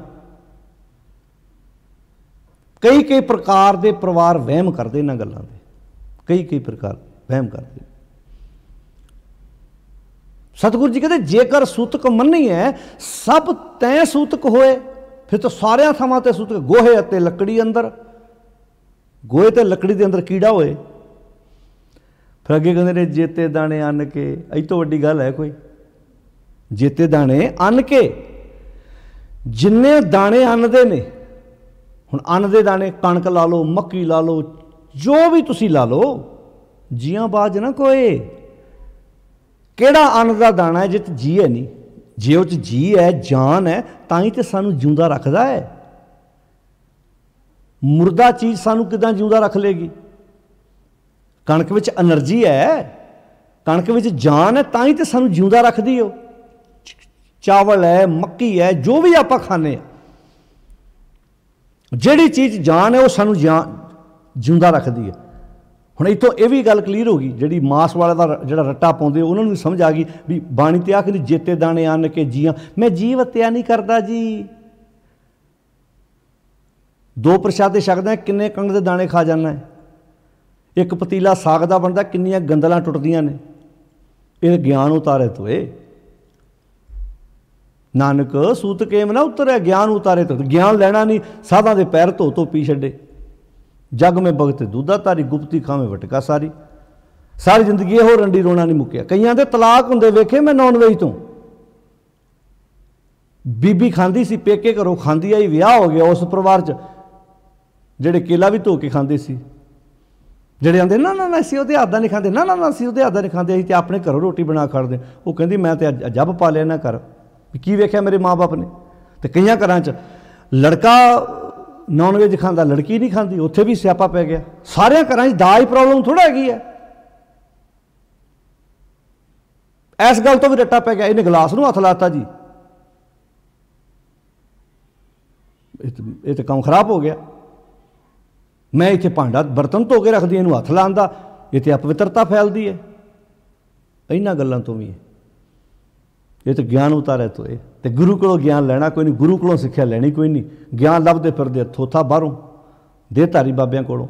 कई प्रकार के परिवार वहम करते इन्हां गल्लां दे, कई प्रकार वहम करते। सतगुरु जी कहते जेकर सूतक मन्नी है सब तैं सूतक होए, फिर तो सारिया थावां ते सूतक, गोहे अते लकड़ी अंदर, गोहे ते लकड़ी के अंदर कीड़ा होए। फिर अगे कहते ने जेते दाने अन्न के, अज तो वड्डी गल है कोई, जेते दाने अन्न के, जिन्ने दाने अन्न दे ने, हुण अन्न दे दाने कणक ला लो, मक्की ला लो, जो भी तुसी ला लो, जियां बाज ना कोई, केड़ा अन्न का दाना है जित जी है नहीं, जे उस जी है जान है तां ही तो सानू जिंदा रखता है। मुर्दा चीज़ सानू किदां जिंदा रख लेगी? कणक विच एनर्जी है, कणक विच जान है तां ही तो सानू जिंदा रखदी हो। चावल है, मक्की है, जो भी आप खाने, जिहड़ी चीज़ जान है वो सानू जिंदा रखती है। हुण इत्थों यह भी गल क्लीयर हो गई, जिहड़ी मास वाले का जिहड़ा रट्टा पाउंदे उन्होंने भी समझ आ गई भी बाणी ते आखदी जेते दाने अन्न के जियां, मैं जी वत्या नहीं करता जी। 2 प्रशादे छकदा किन्ने कणक दे दाने खा जाना है, एक पतीला साग दा बनदा किन्नियां गंदलां टुटदियां ने, ये ज्ञान उतारे तो नानक सूतक एम ना उतरे, ज्ञान उतारे तो ज्ञान लैना नहीं, साधां दे पैर धो पी छड्डे, जग में भगत दूधा तारी, गुप्ती खावे वटका सारी, सारी जिंदगी हो रंडी रोना नहीं मुक्या। कईयां दे तलाक हुंदे वेखे मैं नॉन वेज तो, बीबी खांदी सी पेके घरों खांदी आई, विआह हो गया उस परिवार च, जेड़े केला भी धो के खांदे सी, जेड़े आंदे ना ना ना असीं उहदे हत्थ दा नहीं खांदे, ना ना ना असीं उहदे हत्थ दा नहीं खांदे, असीं ते अपने घरों रोटी बना खड़दे। वो कहंदी मैं ते जब पालिया ना कर, की वेख्या मेरे माँ बाप ने। तो कई घर च लड़का नॉन वेज खांदा लड़की नहीं खाती, उत्थे भी स्यापा पै गया। सारे घरां 'च दाज प्रॉब्लम थोड़ा हैगी है। इस गल तो भी रट्टा पै गया, इन्हें गिलास नूं हथ लाता जी, ये तो काम खराब हो गया। मैं इत्थे भांडा बर्तन धो के रखदी, इनू हथ लाउण दा, ये तो अपवित्रता फैलती है। इन्हां गल्लां तो भी है, ये तो ज्ञान उतारे तो ये तो गुरु कोलों ज्ञान लैना कोई नहीं, गुरु कोलों सिक्ख्या लैनी कोई नहीं। ज्ञान लभदे फिरदे थोथा बाहरों देहधारी बाबियां कोलों।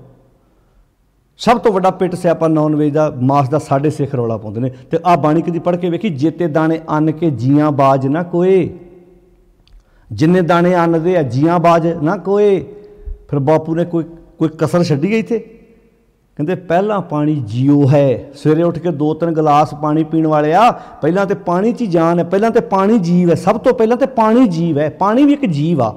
सब तो वड्डा पिट स्यापा नॉन वेज का मास का साढ़े सिख रौला पाउंदे ने। ते आ बाणी कदी पढ़ के वेखी, जेते दाने अन्न के जियां बाज ना कोए, जिन्ने दाने अन्न दे जियां बाज ना कोए। फिर बापू ने कोई कोई कसर छड्डी इत्थे, कहते पहला पानी जियो है। सवेरे उठ के 2-3 गिलास पानी पीने वाले आ, पहला तो पानी च जान है, पहला तो पानी जीव है। सब तो पहला तो पानी जीव है, पानी भी एक जीव आ।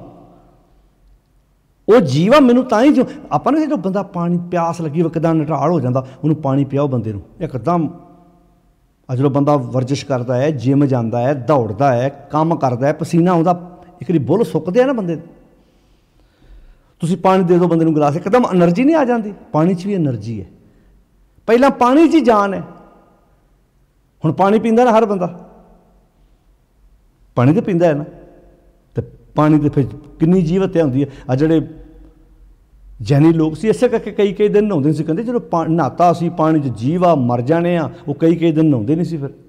वो जीव आ मैनू तां ही जो आपां ने जो बंदा पानी प्यास लगी एकदम नटाल हो जाता, उन्होंने पानी पियाओ बंदे नूं एकदम। जो बंदा वर्जिश करता है, जिम जाता है, दौड़ता है, काम करता है, पसीना आउंदा, एक बारी बुੱਲ सुकते हैं ना बंदे, तुसीं पानी दे दो बंदे नूं गिलास, एकदम एनर्जी नहीं आ जाती। पानी च भी एनर्जी है, पहला पानी च ही जान है। हुण पानी पींदा ना हर बंदा, पानी तो पींदा है ना, तो पानी तो फिर कितनी जीव हत्या होंदी है। आ जिहड़े जैनी लोग सी इसे करके कई दिन नहाउंदे सी, कहंदे जो नहाता असीं पानी च जीव आ मर जाने आ, वो कई दिन नहाउंदे नहीं सी। फिर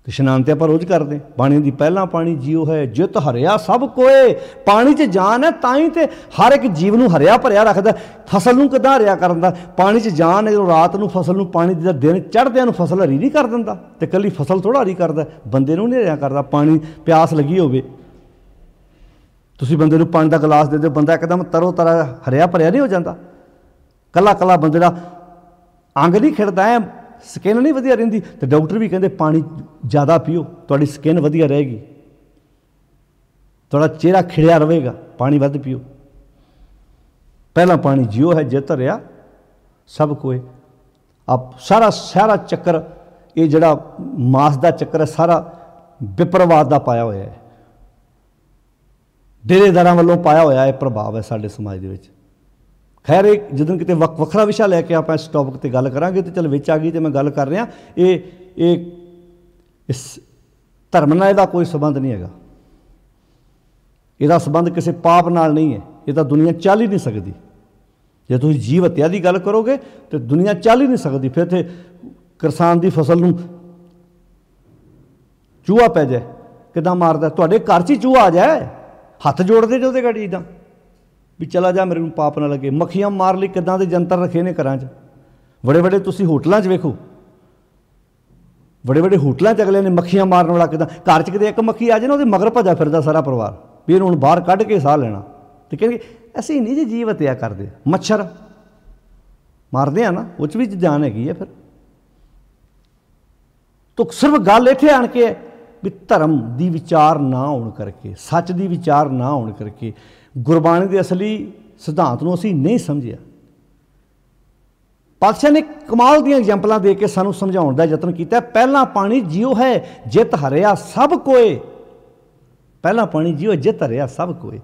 इशनान तो आप रोज़ करते। पानी दी पहला पानी जियो है, जित हरिया सब कोए। पानी च जान है, तां ही तो हर एक जीव नूं हरिया भरिया रखदा। फसल नूं किदां हरिया करदा, पानी च जान है। रात नूं फसल नूं पानी दा दिन चढ़दे नूं फसल हरी नहीं कर दिंदा, ते कल्ली फसल थोड़ा हरी करदा, बंदे नूं नहीं हरिया करदा। पानी प्यास लगी होवे, तुसीं बंदे नूं पानी दा गिलास दे दिओ, बंदा एकदम तरो तरा हरिया भरिया नहीं हो जाता। कला कला बंदे दा अंग नहीं खिड़दा है, स्किन नहीं वधिया रहिंदी। तो डॉक्टर भी कहते पानी ज़्यादा पीओ, तुहाडी स्किन वधिया रहेगी, तुहाडा चेहरा खिड़िया रहेगा, पानी वध पीओ। पहला पानी जियो है, जित हरिया सब कोई। आप सारा चक्कर ये जिहड़ा मास का चक्कर है, सारा विप्रवाद का पाया होया है, डेरेदारां वालों पाया होया है प्रभाव है साडे समाज दे विच। खैर एक जिदन किते वखरा विशा लैके आप इस टॉपिक पर गल करांगे, तो चल विच आ गई तो मैं गल कर रहा। ये इस धर्म नाल इहदा कोई संबंध नहीं हैगा, इहदा संबंध किसी पाप नाल नहीं है। ये तो दुनिया चल ही नहीं सकती। जे तुसीं जीव हत्या की गल करोगे तो दुनिया चल ही नहीं सकती। फिर तो किसान की फसल नूं चूहा पै जाए किदां मारदा, तुहाडे घर च ही चूहा आ जाए, हथ जोड़ते जो ते गड़ी इदां भी चला जा मेरे को पाप ना लगे। मक्खियां मार ली, किदां दे जंतर रखे ने घरां च। बड़े बड़े तुसीं होटलों च वेखो, बड़े बड़े होटलों च अगले ने मक्खियां मारन वाला किदां। घर च किते एक मक्खी आ जाए ना, उहदे मगर भजा फिरदा सारा परिवार, भी इहनूं हुण बाहर कढ के साह लेना। तो कहेंगे असीं नहीं जी जीव हत्या करदे, मच्छर मारदे आ ना, उह च भी जान हैगी है। फिर तो सिर्फ गल इत्थे आण के भी धर्म की विचार ना होने करके, सच की विचार ना होने करके गुरबाणी के असली सिद्धांत नूं असीं नहीं समझिया। पातशाह ने कमाल दी एग्जाम्पलां दे के सानूं समझाउण दा यतन कीता। पहला पानी जियो है, जित हरिया सब कोए। पहला पानी जियो है, जित हरिया सब कोए।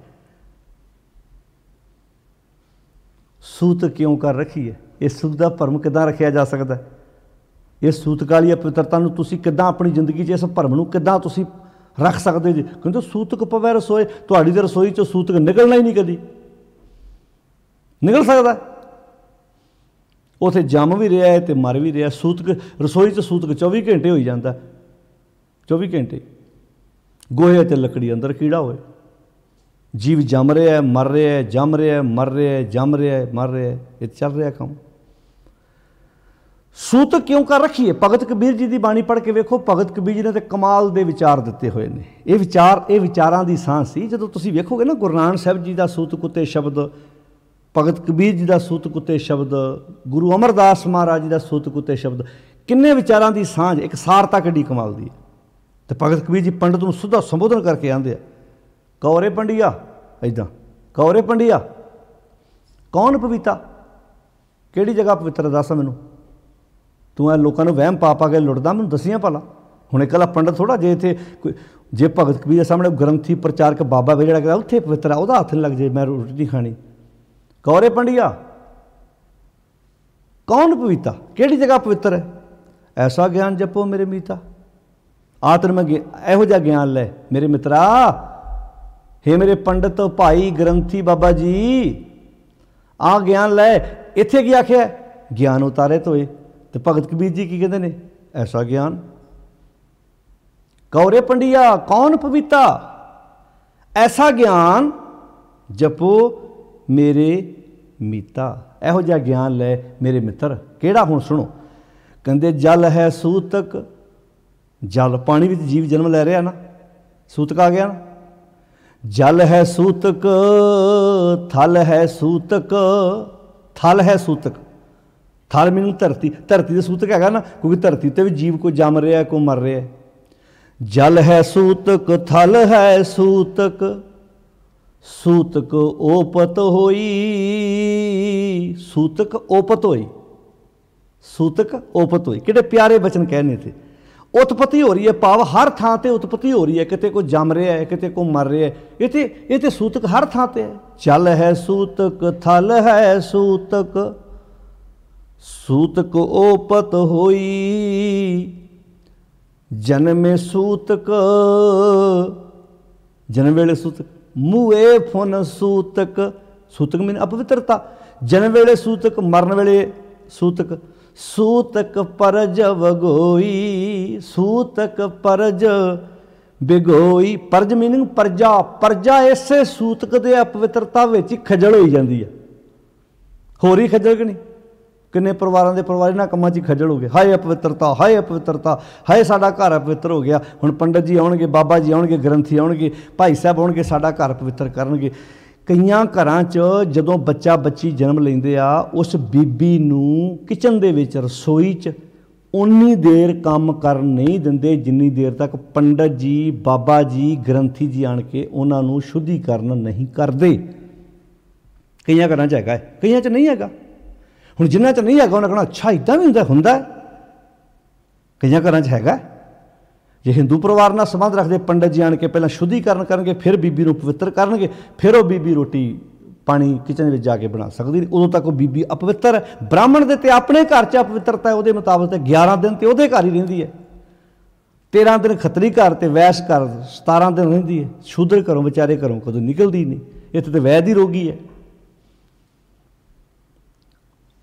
सूत क्यों कर रखी है? इस सूत का भरम किदां रखिया जा सकता है? इस सूतक वाली पवित्रता नूं तुसीं किदां अपनी जिंदगी च इस भरम नूं किदां तुसीं रख सकते जी? क्योंकि सूतक पवै रसोई, तुहाडी ते रसोई चों सूतक निकलना ही नहीं, कदी निकल सकता? उत्थे जम भी रहा है तो मर भी रहा। सूतक रसोई च सूतक 24 घंटे हो जाता, 24 घंटे। गोहे ते लकड़ी अंदर कीड़ा होए, जीव जम रहा है, मर रहा है, जम रहा है, मर रहा है, जम रहा है, मर रहा है, ये चल रहा काम। सूतक क्यों कर रखी है? भगत कबीर जी की बाणी पढ़ के वेखो, भगत कबीर जी ने तो कमाल के विचार दिते हुए हैं। ये विचारां की सांस सी। जो तुसीं वेखोगे ना, गुरु नानक साहिब जी का सूतक उत्ते शब्द, भगत कबीर जी का सूतक उत्ते शब्द, गुरु अमरदास महाराज जी का सूतक उत्ते शब्द, किन्ने विचारां की सांझ, एक सारता किड्डी कमाल दी। तो भगत कबीर जी पंडित नूं सुधा संबोधन करके आंदे आ, कौरे पंडिया, इदां कौरे पंडिया कौन पविता, किहड़ी जगह पवित्र दस मैनूं, तू लोगों को वहम पा के लुटदा, मैनूं दसियां भला। हुण इकला पंडित थोड़ा, जे इत्थे कोई जे भगत कबीर के सामने ग्रंथी प्रचारक बाबा वे जिहड़ा कहदा उत्थे पवित्र आ, उहदा हत्थ नहीं लग जाए, मैं रोटी नहीं खानी। कौरे पंडिया कौन पविता, किहड़ी जगह पवित्र है? ऐसा ज्ञान जपो मेरे मीता। आ तेन मैं इहो जिहा ज्ञान लै मेरे मित्रा। हे मेरे पंडित भाई ग्रंथी बाबा जी, आ ज्ञान लै। इत्थे की आख्या? ज्ञान उतारे तो ते भगत कबीर जी की कहते हैं? ऐसा ज्ञान। कौरे पंडिया कौन पविता, ऐसा ज्ञान जपो मेरे मीता। इहो जिहा ज्ञान लै मेरे मित्र। किहड़ा? हुण सुनो, कहते जल है सूतक, जल पानी विच जीव जन्म लै रहा ना, सूतक आ गया ना। जल है सूतक, थल है सूतक, थल है सूतक, थल मीनिंग धरती, धरती तो सूतक हैगा ना, क्योंकि धरती ते भी जीव कोई जम रहा है, कोई मर रहा है। जल है सूतक, थल है सूतक, सूतक ओपत होई, सूतक ओपत होई, सूतक ओपत होई। कितने प्यारे बचन कहने थे। उत्पत्ति हो रही है, भाव हर थां ते उत्पत्ति हो रही है, किते कोई जम रहा है, किते कोई मर रहा है, ये तो सूतक हर थां ते है। जल है सूतक, थल है सूतक, सूतक ओपत होई, जन्मे सूतक, जन्म वेले सूतक, मुए फुन सूतक, सूतक मीन अपवित्रता, जन्म वेले सूतक, मरण वेले सूतक, सूतक परज वगोई, सूतक परज बिगोई। परज मीनिंग परजा, परजा इसे सूतक दे अपवित्रता विच खजल होई जांदी है। होर ही खजल कि नहीं? किन्ने परिवारों के परिवार इन्हां कम्मां 'च खजल हो गए। हाय अपवित्रता, हाय अपवित्रता, हाय साडा घर अपवित्र हो गया। हुण पंडित जी आउणगे, बाबा जी आउणगे, ग्रंथी आउणगे, भाई साहब आउणगे, साडा घर पवित्र करनगे। कईयां घरां 'च जदों बच्चा बच्ची जन्म लैंदे आ, उस बीबी नूं किचन दे विच, रसोई 'च उन्नी देर काम कर नहीं दिंदे जिन्नी देर तक पंडित जी, बाबा जी, ग्रंथी जी आण के उन्हां नूं शुद्धिकरण नहीं करदे। कईयां घरां 'च हैगा, कईयां 'च नहीं हैगा। हुण जिन्हां 'च नहीं हैगा उन्हां कहना अच्छा इदां भी हुंदा है। कईयां घरां 'च हैगा। जे हिंदू परिवार नाल संबंध रखते पंडित जी आण के पहलां शुद्धिकरण करनगे, फिर बीबी नूं पवित्र करनगे, फिर वो बीबी रोटी पानी किचन में जाके बना सकती नहीं। उदों तक वो बीबी अपवित्र है। ब्राह्मण दे ते अपने घर च अपवित्रता है, वो मुताबक 11 दिन तो वो घर ही रहिंदी है, 13 दिन खतरी घर ते वैश घर 17 दिन रहिंदी है। शूद्र घरों बेचारे घरों कदों निकलदी नहीं। इत्थे ते वैद ही रोगी है,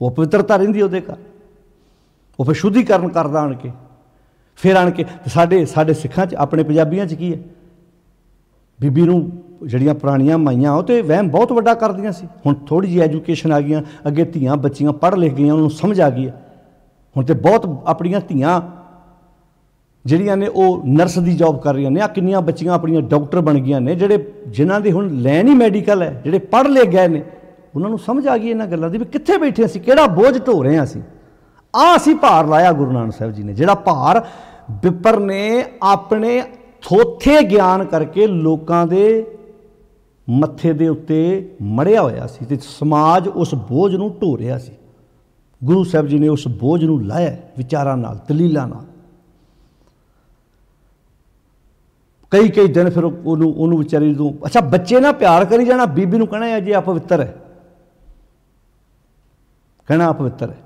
वो पवित्रता रहिंदी है घर। वो फिर शुद्धिकरण करदा आण के, फिर आण के साडे साडे सिखां च, अपने पंजाबियां च की है, बीबी नूं ਜਿਹੜੀਆਂ ਪੁਰਾਣੀਆਂ ਮਾਈਆਂ ਉਹ ਤੇ ਵਹਿਮ ਬਹੁਤ ਵੱਡਾ ਕਰਦੀਆਂ ਸੀ। ਹੁਣ ਥੋੜੀ ਜਿਹੀ ਐਜੂਕੇਸ਼ਨ ਆ ਗਈਆਂ, ਅੱਗੇ ਧੀਆਂ ਬੱਚੀਆਂ ਪੜ੍ਹ ਲਿਖ ਗਈਆਂ, ਉਹਨੂੰ ਸਮਝ ਆ ਗਈ ਹੈ। ਹੁਣ ਤੇ ਬਹੁਤ ਆਪਣੀਆਂ ਧੀਆਂ ਜਿਹੜੀਆਂ ਨੇ ਉਹ ਨਰਸ ਦੀ ਜੌਬ ਕਰ ਰਹੀਆਂ ਨੇ। ਆ ਕਿੰਨੀਆਂ ਬੱਚੀਆਂ ਆਪਣੀਆਂ ਡਾਕਟਰ ਬਣ ਗਈਆਂ ਨੇ, ਜਿਹੜੇ ਜਿਨ੍ਹਾਂ ਦੀ ਹੁਣ ਲੈਣ ਹੀ ਮੈਡੀਕਲ ਹੈ, ਜਿਹੜੇ ਪੜ੍ਹ ਲਿਖ ਗਏ ਨੇ, ਉਹਨਾਂ ਨੂੰ ਸਮਝ ਆ ਗਈ ਇਹਨਾਂ ਗੱਲਾਂ ਦੀ ਵੀ ਕਿੱਥੇ ਬੈਠੇ ਅਸੀਂ, ਕਿਹੜਾ ਬੋਝ ਢੋ ਰਹੇ ਹਾਂ ਅਸੀਂ। ਆਹ ਅਸੀਂ ਭਾਰ ਲਾਇਆ ਗੁਰੂ ਨਾਨਕ ਸਾਹਿਬ ਜੀ ਨੇ, ਜਿਹੜਾ ਭਾਰ ਵਿਪਰ ਨੇ ਆਪਣੇ ਥੋਥੇ ਗਿਆਨ ਕਰਕੇ ਲੋਕਾਂ ਦੇ ਮੱਥੇ ਦੇ ਉੱਤੇ ਮੜਿਆ ਹੋਇਆ ਸੀ ਤੇ ਸਮਾਜ ਉਸ ਬੋਝ ਨੂੰ ਢੋ ਰਿਹਾ ਸੀ। ਗੁਰੂ ਸਾਹਿਬ ਜੀ ਨੇ ਉਸ ਬੋਝ ਨੂੰ ਲਾਹਿਆ ਵਿਚਾਰਾਂ ਨਾਲ, ਦਲੀਲਾਂ ਨਾਲ। ਕਈ ਕਈ ਦਿਨ ਫਿਰ ਉਹਨੂੰ ਵਿਚਾਰੀ ਨੂੰ ਅੱਛਾ ਬੱਚੇ ਨਾਲ ਪਿਆਰ ਕਰੀ ਜਾਣਾ, ਬੀਬੀ ਨੂੰ ਕਹਿਣਾ ਜੇ ਅਪਵਿੱਤਰ ਹੈ, ਕਹਿਣਾ ਅਪਵਿੱਤਰ ਹੈ,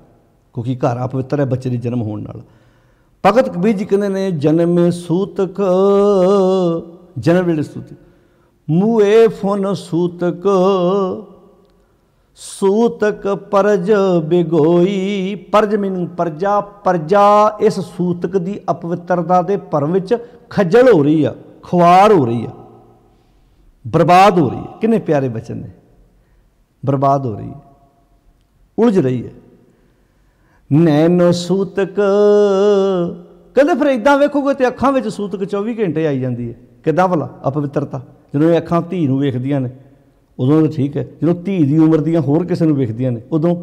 ਕਿਉਂਕਿ ਘਰ ਅਪਵਿੱਤਰ ਹੈ ਬੱਚੇ ਦੇ ਜਨਮ ਹੋਣ ਨਾਲ। ਭਗਤ ਕਬੀਰ ਜੀ ਕਹਿੰਦੇ ਨੇ ਜਨਮੇ ਸੂਤਕ, ਜਨਮ ਵੇਲੇ ਸੂਤਕ, ਮੂਏ ਫੁਨ ਸੂਤਕ, ਸੂਤਕ ਪਰਜ ਬਿਗੋਈ। ਪਰਜ ਮੀਨਿੰਗ ਪਰਜਾ, ਪਰਜਾ ਇਸ ਸੂਤਕ ਦੀ ਅਪਵਿੱਤਰਤਾ ਦੇ ਭਰਮ ਵਿੱਚ ਖੱਜਲ ਹੋ ਰਹੀ ਆ, ਖੁਆਰ ਹੋ ਰਹੀ ਆ, ਬਰਬਾਦ ਹੋ ਰਹੀ ਹੈ। ਕਿੰਨੇ ਪਿਆਰੇ ਬਚਨ ਨੇ, ਬਰਬਾਦ ਹੋ ਰਹੀ ਹੈ, ਉਲਝ ਰਹੀ ਹੈ। ਨੈਨੋ ਸੂਤਕ, ਕਹਿੰਦੇ ਫਿਰ ਇੱਦਾਂ ਵੇਖੋਗੇ ਤੇ ਅੱਖਾਂ ਵਿੱਚ ਸੂਤਕ 24 ਘੰਟੇ ਆਈ ਜਾਂਦੀ ਹੈ। ਕਿੱਦਾਂ ਭਲਾ ਅਪਵਿੱਤਰਤਾ? ਜਦੋਂ ਇਹ ਅੱਖਾਂ ਧੀ ਨੂੰ ਵੇਖਦੀਆਂ ਨੇ ਉਦੋਂ ਤਾਂ ਠੀਕ ਹੈ, ਜਦੋਂ ਧੀ ਦੀ ਉਮਰ ਦੀਆਂ ਹੋਰ ਕਿਸੇ ਨੂੰ ਵੇਖਦੀਆਂ ਨੇ ਉਦੋਂ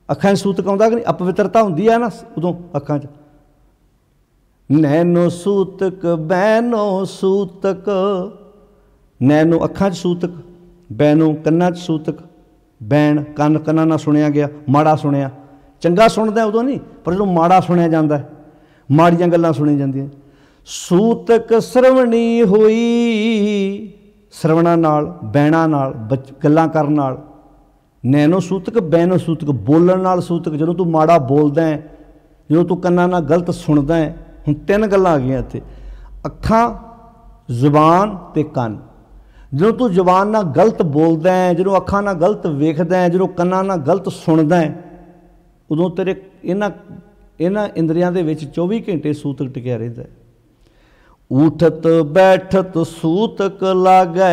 ਅੱਖਾਂ 'ਚ ਸੂਤਕ ਆਉਂਦਾ ਕਿ ਨਹੀਂ? ਅਪਵਿੱਤਰਤਾ ਹੁੰਦੀ ਹੈ ਨਾ ਉਦੋਂ ਅੱਖਾਂ 'ਚ। ਨੈਨੋ ਸੂਤਕ ਬੈਨੋ ਸੂਤਕ, ਨੈਨੋ ਅੱਖਾਂ 'ਚ ਸੂਤਕ, ਬੈਨੋ ਕੰਨਾਂ 'ਚ ਸੂਤਕ। ਬੈਣ ਕੰਨ, ਕੰਨਾਂ ਨਾਲ ਸੁਣਿਆ ਗਿਆ, ਮਾੜਾ ਸੁਣਿਆ। ਚੰਗਾ ਸੁਣਦਾ ਉਦੋਂ ਨਹੀਂ, ਪਰ ਜਦੋਂ ਮਾੜਾ ਸੁਣਿਆ ਜਾਂਦਾ, ਮਾੜੀਆਂ ਗੱਲਾਂ ਸੁਣੀਆਂ ਜਾਂਦੀਆਂ। सूतक श्रवणी होई, श्रवणा नाल बैणा नाल गल्लां करन नाल। नैनो सूतक बैनो सूतक बोलण नाल सूतक, जदों तू माड़ा बोलदा है, जदों तू कन्नां नाल गलत सुणदा है। हुण तीन गल्लां आ गईआं इत्थे, अखां जुबान ते कंन। जदों तू जुबान नाल गलत बोलदा है, जदों अखां नाल गलत वेखदा है, जदों कन्नां नाल गलत सुणदा है, उदों तेरे इन्हां इंद्रियां दे विच 24 घंटे सूतक टिकिया रहिंदा है। उठत बैठत सूतक लागै,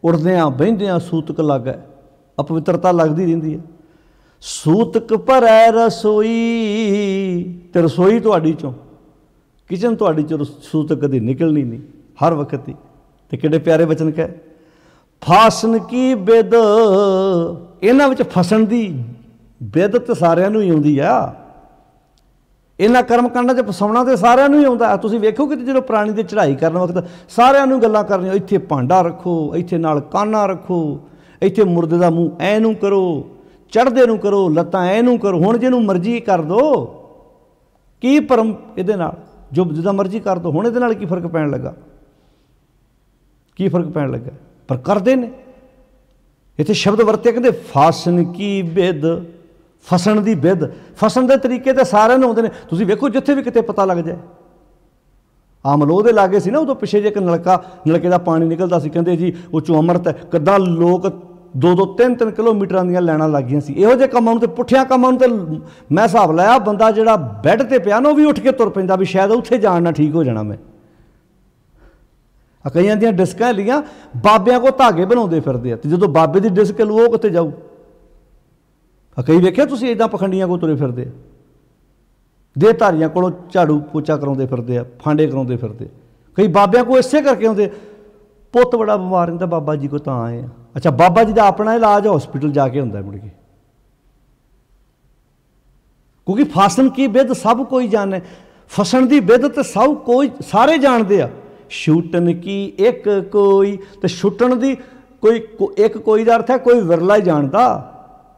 उठदियां बहिंदियां सूतक लागै, अपवित्रता लगदी रहिंदी है। सूतक भरै रसोई, ते रसोई तुहाडी चों, किचन तुहाडी चों सूतक कदी निकलनी नहीं, हर वक्त ही। ते किहड़े प्यारे वचन कहे, फासन की बिद, इन्हां विच फसन दी बिद ते सारिआं नूं ही आउंदी आ। इन्हां कर्म कांडां 'च फसाउणा तो सारिआं नूं ही आउंदा। तुसीं वेखो कि जो प्राणी की चढ़ाई करन वक्त सारिआं नूं गल्लां करनियां, इत्थे भांडा रखो, इत्थे नाल काना रखो, इत्थे मुर्दे दा मूँह ऐ नूं करो, चढ़दे नूं करो, लत्तां ऐ नूं करो। हुण जिहनूं मर्जी कर दो, की भरम इहदे नाल, जो जिद्दां मर्जी कर दो, हुण इहदे नाल की फर्क पैण लगा, की फर्क पैण लगा, पर करदे ने। इत्थे शब्द वरते कहंदे फासन की बिद, फसन की बिद। फसन के तरीके तो सारे आउंदे ने। तुसीं वेखो जिथे भी किते पता लग जाए। आमलोह दे लागे सी ना, उदों पिछे जे एक नलके का पानी निकलता सी, कहंदे जी उह चों अमृत है। किद्दां लोग 2-2 3-3 किलोमीटर दीआं लाइनां लग गईआं सी। इहो जिहे कामां नूं ते पुठियां कामां नूं ते मैं हिसाब लाया बंदा जिहड़ा बैड ते पिया ना, ओह भी उठ के तुर पैंदा भी शायद उत्थे जाण नाल ठीक हो जाना मैं। कईयां दीआं डिस्कां लियां बाबियां को धागे बनाउंदे फिरदे आ, ते जदों बाबे दी डिस्क लू ओह कित्थे जाऊ। कई वेख्या तुसीं इदां पखंडियां को तुरे फिरदे, देहधारियां कोलों झाड़ू पोचा कराउंदे फिरदे आ, फांडे कराउंदे फिरदे। कई बाबियां को इसे करके आउंदे, पुत्त बड़ा बीमार रहिंदा बाबा जी को तां आए आ। अच्छा, बाबा जी का अपना इलाज हॉस्पिटल जाके हुंदा मुड़ के, क्योंकि फासन की बिद सब कोई जाने, फसन की बिद तो सब कोई सारे जानते आ। छूटन की एक कोई, तो छुटन की कोई एक कोई का अर्थ है कोई विरला ही जानता।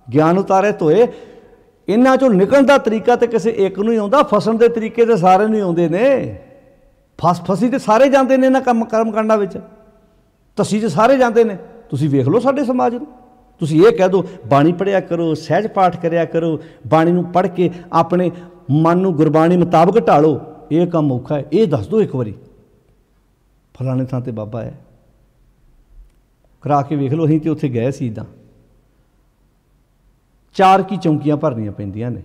ज्ञान उतारे धोए, इन्हां चों निकलण दा तरीका तो किसी एक नूं ही आउंदा, फसन के तरीके तो सारे नूं ही आउंदे ने। फसी तो सारे जाते हैं इन्हां कर्म कांडां विच, तसी तो सारे जाते हैं। तुसीं वेख लो साडे समाज नूं, तुसीं ये कह दो बाणी पढ़िया करो, सहज पाठ करिया करो, बाणी नूं पढ़ के अपने मन नूं गुरबाणी मुताबक ढालो, ये काम औखा है। ये दस दो एक बारी फलाने थां ते बाबा है, करा के वेख लो। असीं तो उत्थे गए सी, इदां 4 की चौंकियां भरनियां पैंदियां ने।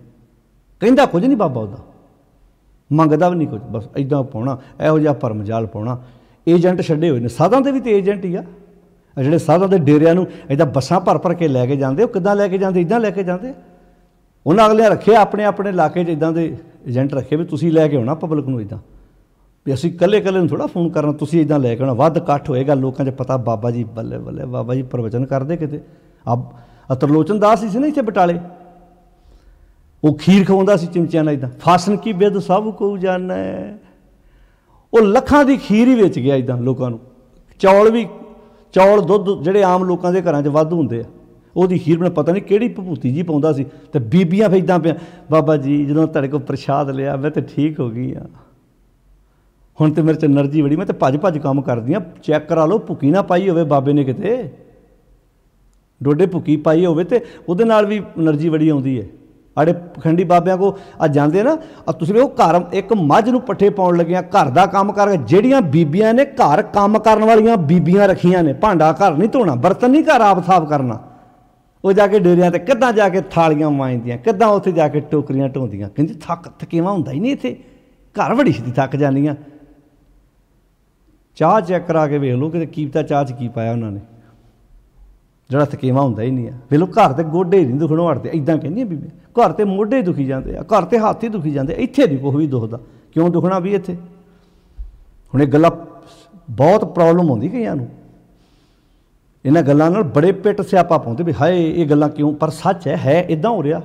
कहिंदा कुछ नहीं बाबा उहदा, मंगदा भी नहीं कुछ, बस इदां पाउणा, इहो जिहा भरम जाल पाउणा। एजेंट छड्डे होए ने, साधां दे भी तो एजेंट ही आ। जिहड़े साधां दे डेरिਆਂ नूं इदां बसां भर भर के लैके जांदे, ਉਹ किदां लैके जांदे, इदां लैके जांदे। उन्हां अगलियां रखे अपने अपने इलाके 'च इदां दे एजेंट रखे भी तुसीं लैके आउणा पब्लिक नूं, इदां भी असीं कल्ले कल्ले नूं थोड़ा फोन करना, तुसीं इदां लैके आउणा। वध इकट्ठ होएगा, लोकां 'च पता बाबा जी बल्ले बल्ले बाबा जी प्रवचन करदे किते। त्रिलोचन दास ही सी ना इत्थे बटाले, वो खीर खवाउंदा सी चिमचियां नाल इदां। फासन की बिद सब को जानै, वो लखां दी खीर ही वेच गया इदां लोकां नूं। चौल भी, चौल दुੱਧ ਜਿਹੜੇ आम लोगों के घरां 'च वाधू हुंदे आ, ਉਹਦੀ खीर में पता नहीं किहड़ी भभूती जी पाउंदा सी। ते बीबियां फिर इदां पिया, बाबा जी जदों तुहाडे कोल प्रशाद लिया मैं तो ठीक हो गई हाँ, हुण तो मेरे च एनर्जी बड़ी, मैं तो भज भज काम करदी हाँ। चैक करा लो, भुक्की ना पाई होवे बाबे ने, किते डोडे भुक्की पाई होवे ते उहदे नाल भी एनर्जी बड़ी आउंदी है। आड़े पखंडी बाबियां को आ जाते ना, तुसीं वेखो घर एक मझ नूं पट्ठे पाउण लगे, घर का काम कर, जिहड़ियां बीबियां ने घर काम करन वालियां बीबियां रखियां ने, भांडा घर नहीं धोना, बर्तन नहीं घर आप साफ करना, वो जाके डेरियां ते किद्दां जाके थालियां मांजदियां, किद्दां उत्थे जाके टोकरियां ढोंदियां। कहंदी थकेवा हुंदा ही नहीं इत्थे, घर बड़ी छेती थक जांदियां। चाह चैक करा के वेख लो कि की पता चाह च की पाया उन्होंने, ਜਿਹੜਾ ਥਕੇਵਾ ਹੁੰਦਾ ਹੀ ਨਹੀਂ ਆ। ਵੇਖ ਲਓ ਘਰ ਦੇ ਗੋਡੇ ਨਹੀਂ ਦੁਖਣੋਂ ਹਟਦੇ, ਇੱਦਾਂ ਕਹਿੰਦੀਆਂ ਬੀਬੀਆਂ, ਘਰ ਤੇ ਮੋਢੇ ਦੁਖੀ ਜਾਂਦੇ ਆ, ਘਰ ਤੇ ਹੱਥ ਹੀ ਦੁਖੀ ਜਾਂਦੇ, ਇੱਥੇ ਨਹੀਂ ਕੁਛ ਵੀ ਦੁਖਦਾ। ਕਿਉਂ ਦੁਖਣਾ ਵੀ ਇੱਥੇ? ਹੁਣ ਇਹ ਗੱਲਾਂ ਬਹੁਤ ਪ੍ਰੋਬਲਮ ਹੁੰਦੀ ਕਈਆਂ ਨੂੰ, ਇਹਨਾਂ ਗੱਲਾਂ ਨਾਲ ਬੜੇ ਪਿੱਟ ਸਿਆਪਾ ਪਾਉਂਦੇ ਵੀ ਹਾਏ ਇਹ ਗੱਲਾਂ ਕਿਉਂ, ਪਰ ਸੱਚ ਹੈ ਇੱਦਾਂ ਹੋ ਰਿਹਾ।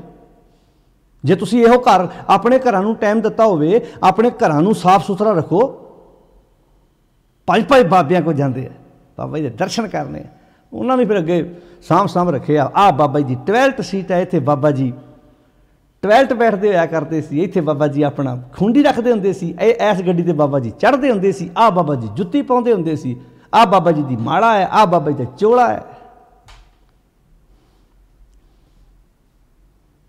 ਜੇ ਤੁਸੀਂ ਇਹੋ ਘਰ ਆਪਣੇ ਘਰਾਂ ਨੂੰ ਟਾਈਮ ਦਿੱਤਾ ਹੋਵੇ, ਆਪਣੇ ਘਰਾਂ ਨੂੰ ਸਾਫ਼ ਸੁਥਰਾ ਰੱਖੋ। ਪੰਜ ਬਾਬਿਆਂ ਕੋਲ ਜਾਂਦੇ ਆ, ਬਾਬਾ ਜੀ ਦੇ ਦਰਸ਼ਨ ਕਰਨੇ ਆ, उन्होंने फिर अगे साम साम रखे आ बाबा जी 12th सीट है इतने, बाबा जी ਟਵੈਲਟ ਬੈਠਦੇ ਹੋਇਆ ਕਰਦੇ ਸੀ। ਇੱਥੇ ਬਾਬਾ ਜੀ ਆਪਣਾ ਖੁੰਡੀ ਰੱਖਦੇ ਹੁੰਦੇ ਸੀ। ਇਸ ਗੱਡੀ ਤੇ ਬਾਬਾ ਜੀ ਚੜ੍ਹਦੇ ਹੁੰਦੇ ਸੀ। ਆਹ ਬਾਬਾ ਜੀ ਜੁੱਤੀ ਪਾਉਂਦੇ ਹੁੰਦੇ ਸੀ। ਆਹ ਬਾਬਾ ਜੀ ਦੀ ਮਾਲਾ ਹੈ, ਆਹ ਬਾਬਾ ਜੀ ਦਾ ਚੋਲਾ ਹੈ,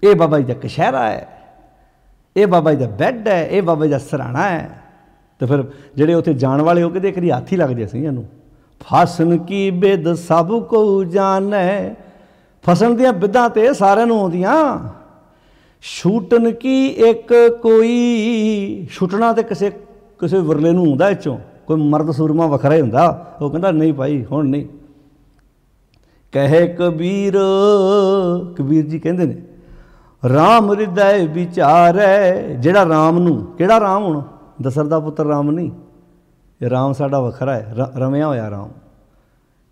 ਇਹ ਬਾਬਾ ਜੀ ਦਾ ਕਸ਼ਹਿਰਾ ਹੈ, ਇਹ ਬਾਬਾ ਜੀ ਦਾ ਬੈੱਡ ਹੈ, ਇਹ ਬਾਬਾ ਜੀ ਦਾ ਸਰਾਣਾ ਹੈ। ਤੇ ਫਿਰ ਜਿਹੜੇ ਉੱਥੇ ਜਾਣ ਵਾਲੇ ਉਹ ਕਿਤੇ ਕਦੀ ਹੱਥ ਹੀ ਲੱਗ ਜੇ ਸੀ ਇਹਨੂੰ। ਫਸਣ ਕੀ ਬਿਦ ਸਭ ਕੋ ਜਾਣੈ, ਫਸਣ ਦੀਆਂ ਬਿਦਾਂ ਤੇ ਸਾਰਿਆਂ ਨੂੰ ਆਉਂਦੀਆਂ। ਛੂਟਣ ਕੀ ਇੱਕ ਕੋਈ, ਛੁੱਟਣਾ ਤੇ ਕਿਸੇ ਕਿਸੇ ਵਿਰਲੇ ਨੂੰ ਹੁੰਦਾ। ਇਹ 'ਚੋਂ ਕੋਈ ਮਰਦ ਸੂਰਮਾ ਵੱਖਰਾ ਹੀ ਹੁੰਦਾ। ਉਹ ਕਹਿੰਦਾ ਨਹੀਂ ਭਾਈ ਹੁਣ ਨਹੀਂ। ਕਹੇ ਕਬੀਰ, ਕਬੀਰ ਜੀ ਕਹਿੰਦੇ ਨੇ ਰਾਮ ਹਿਰਦੈ ਵਿਚਾਰੈ। ਜਿਹੜਾ ਰਾਮ ਨੂੰ, ਕਿਹੜਾ ਰਾਮ ਹੁਣ? ਦਸ਼ਰਥ ਦਾ ਪੁੱਤਰ ਰਾਮ ਨਹੀਂ, ਇਹ ਰਾਮ ਸਾਡਾ ਵੱਖਰਾ ਹੈ, ਰਮਿਆ ਹੋਇਆ ਰਾਮ।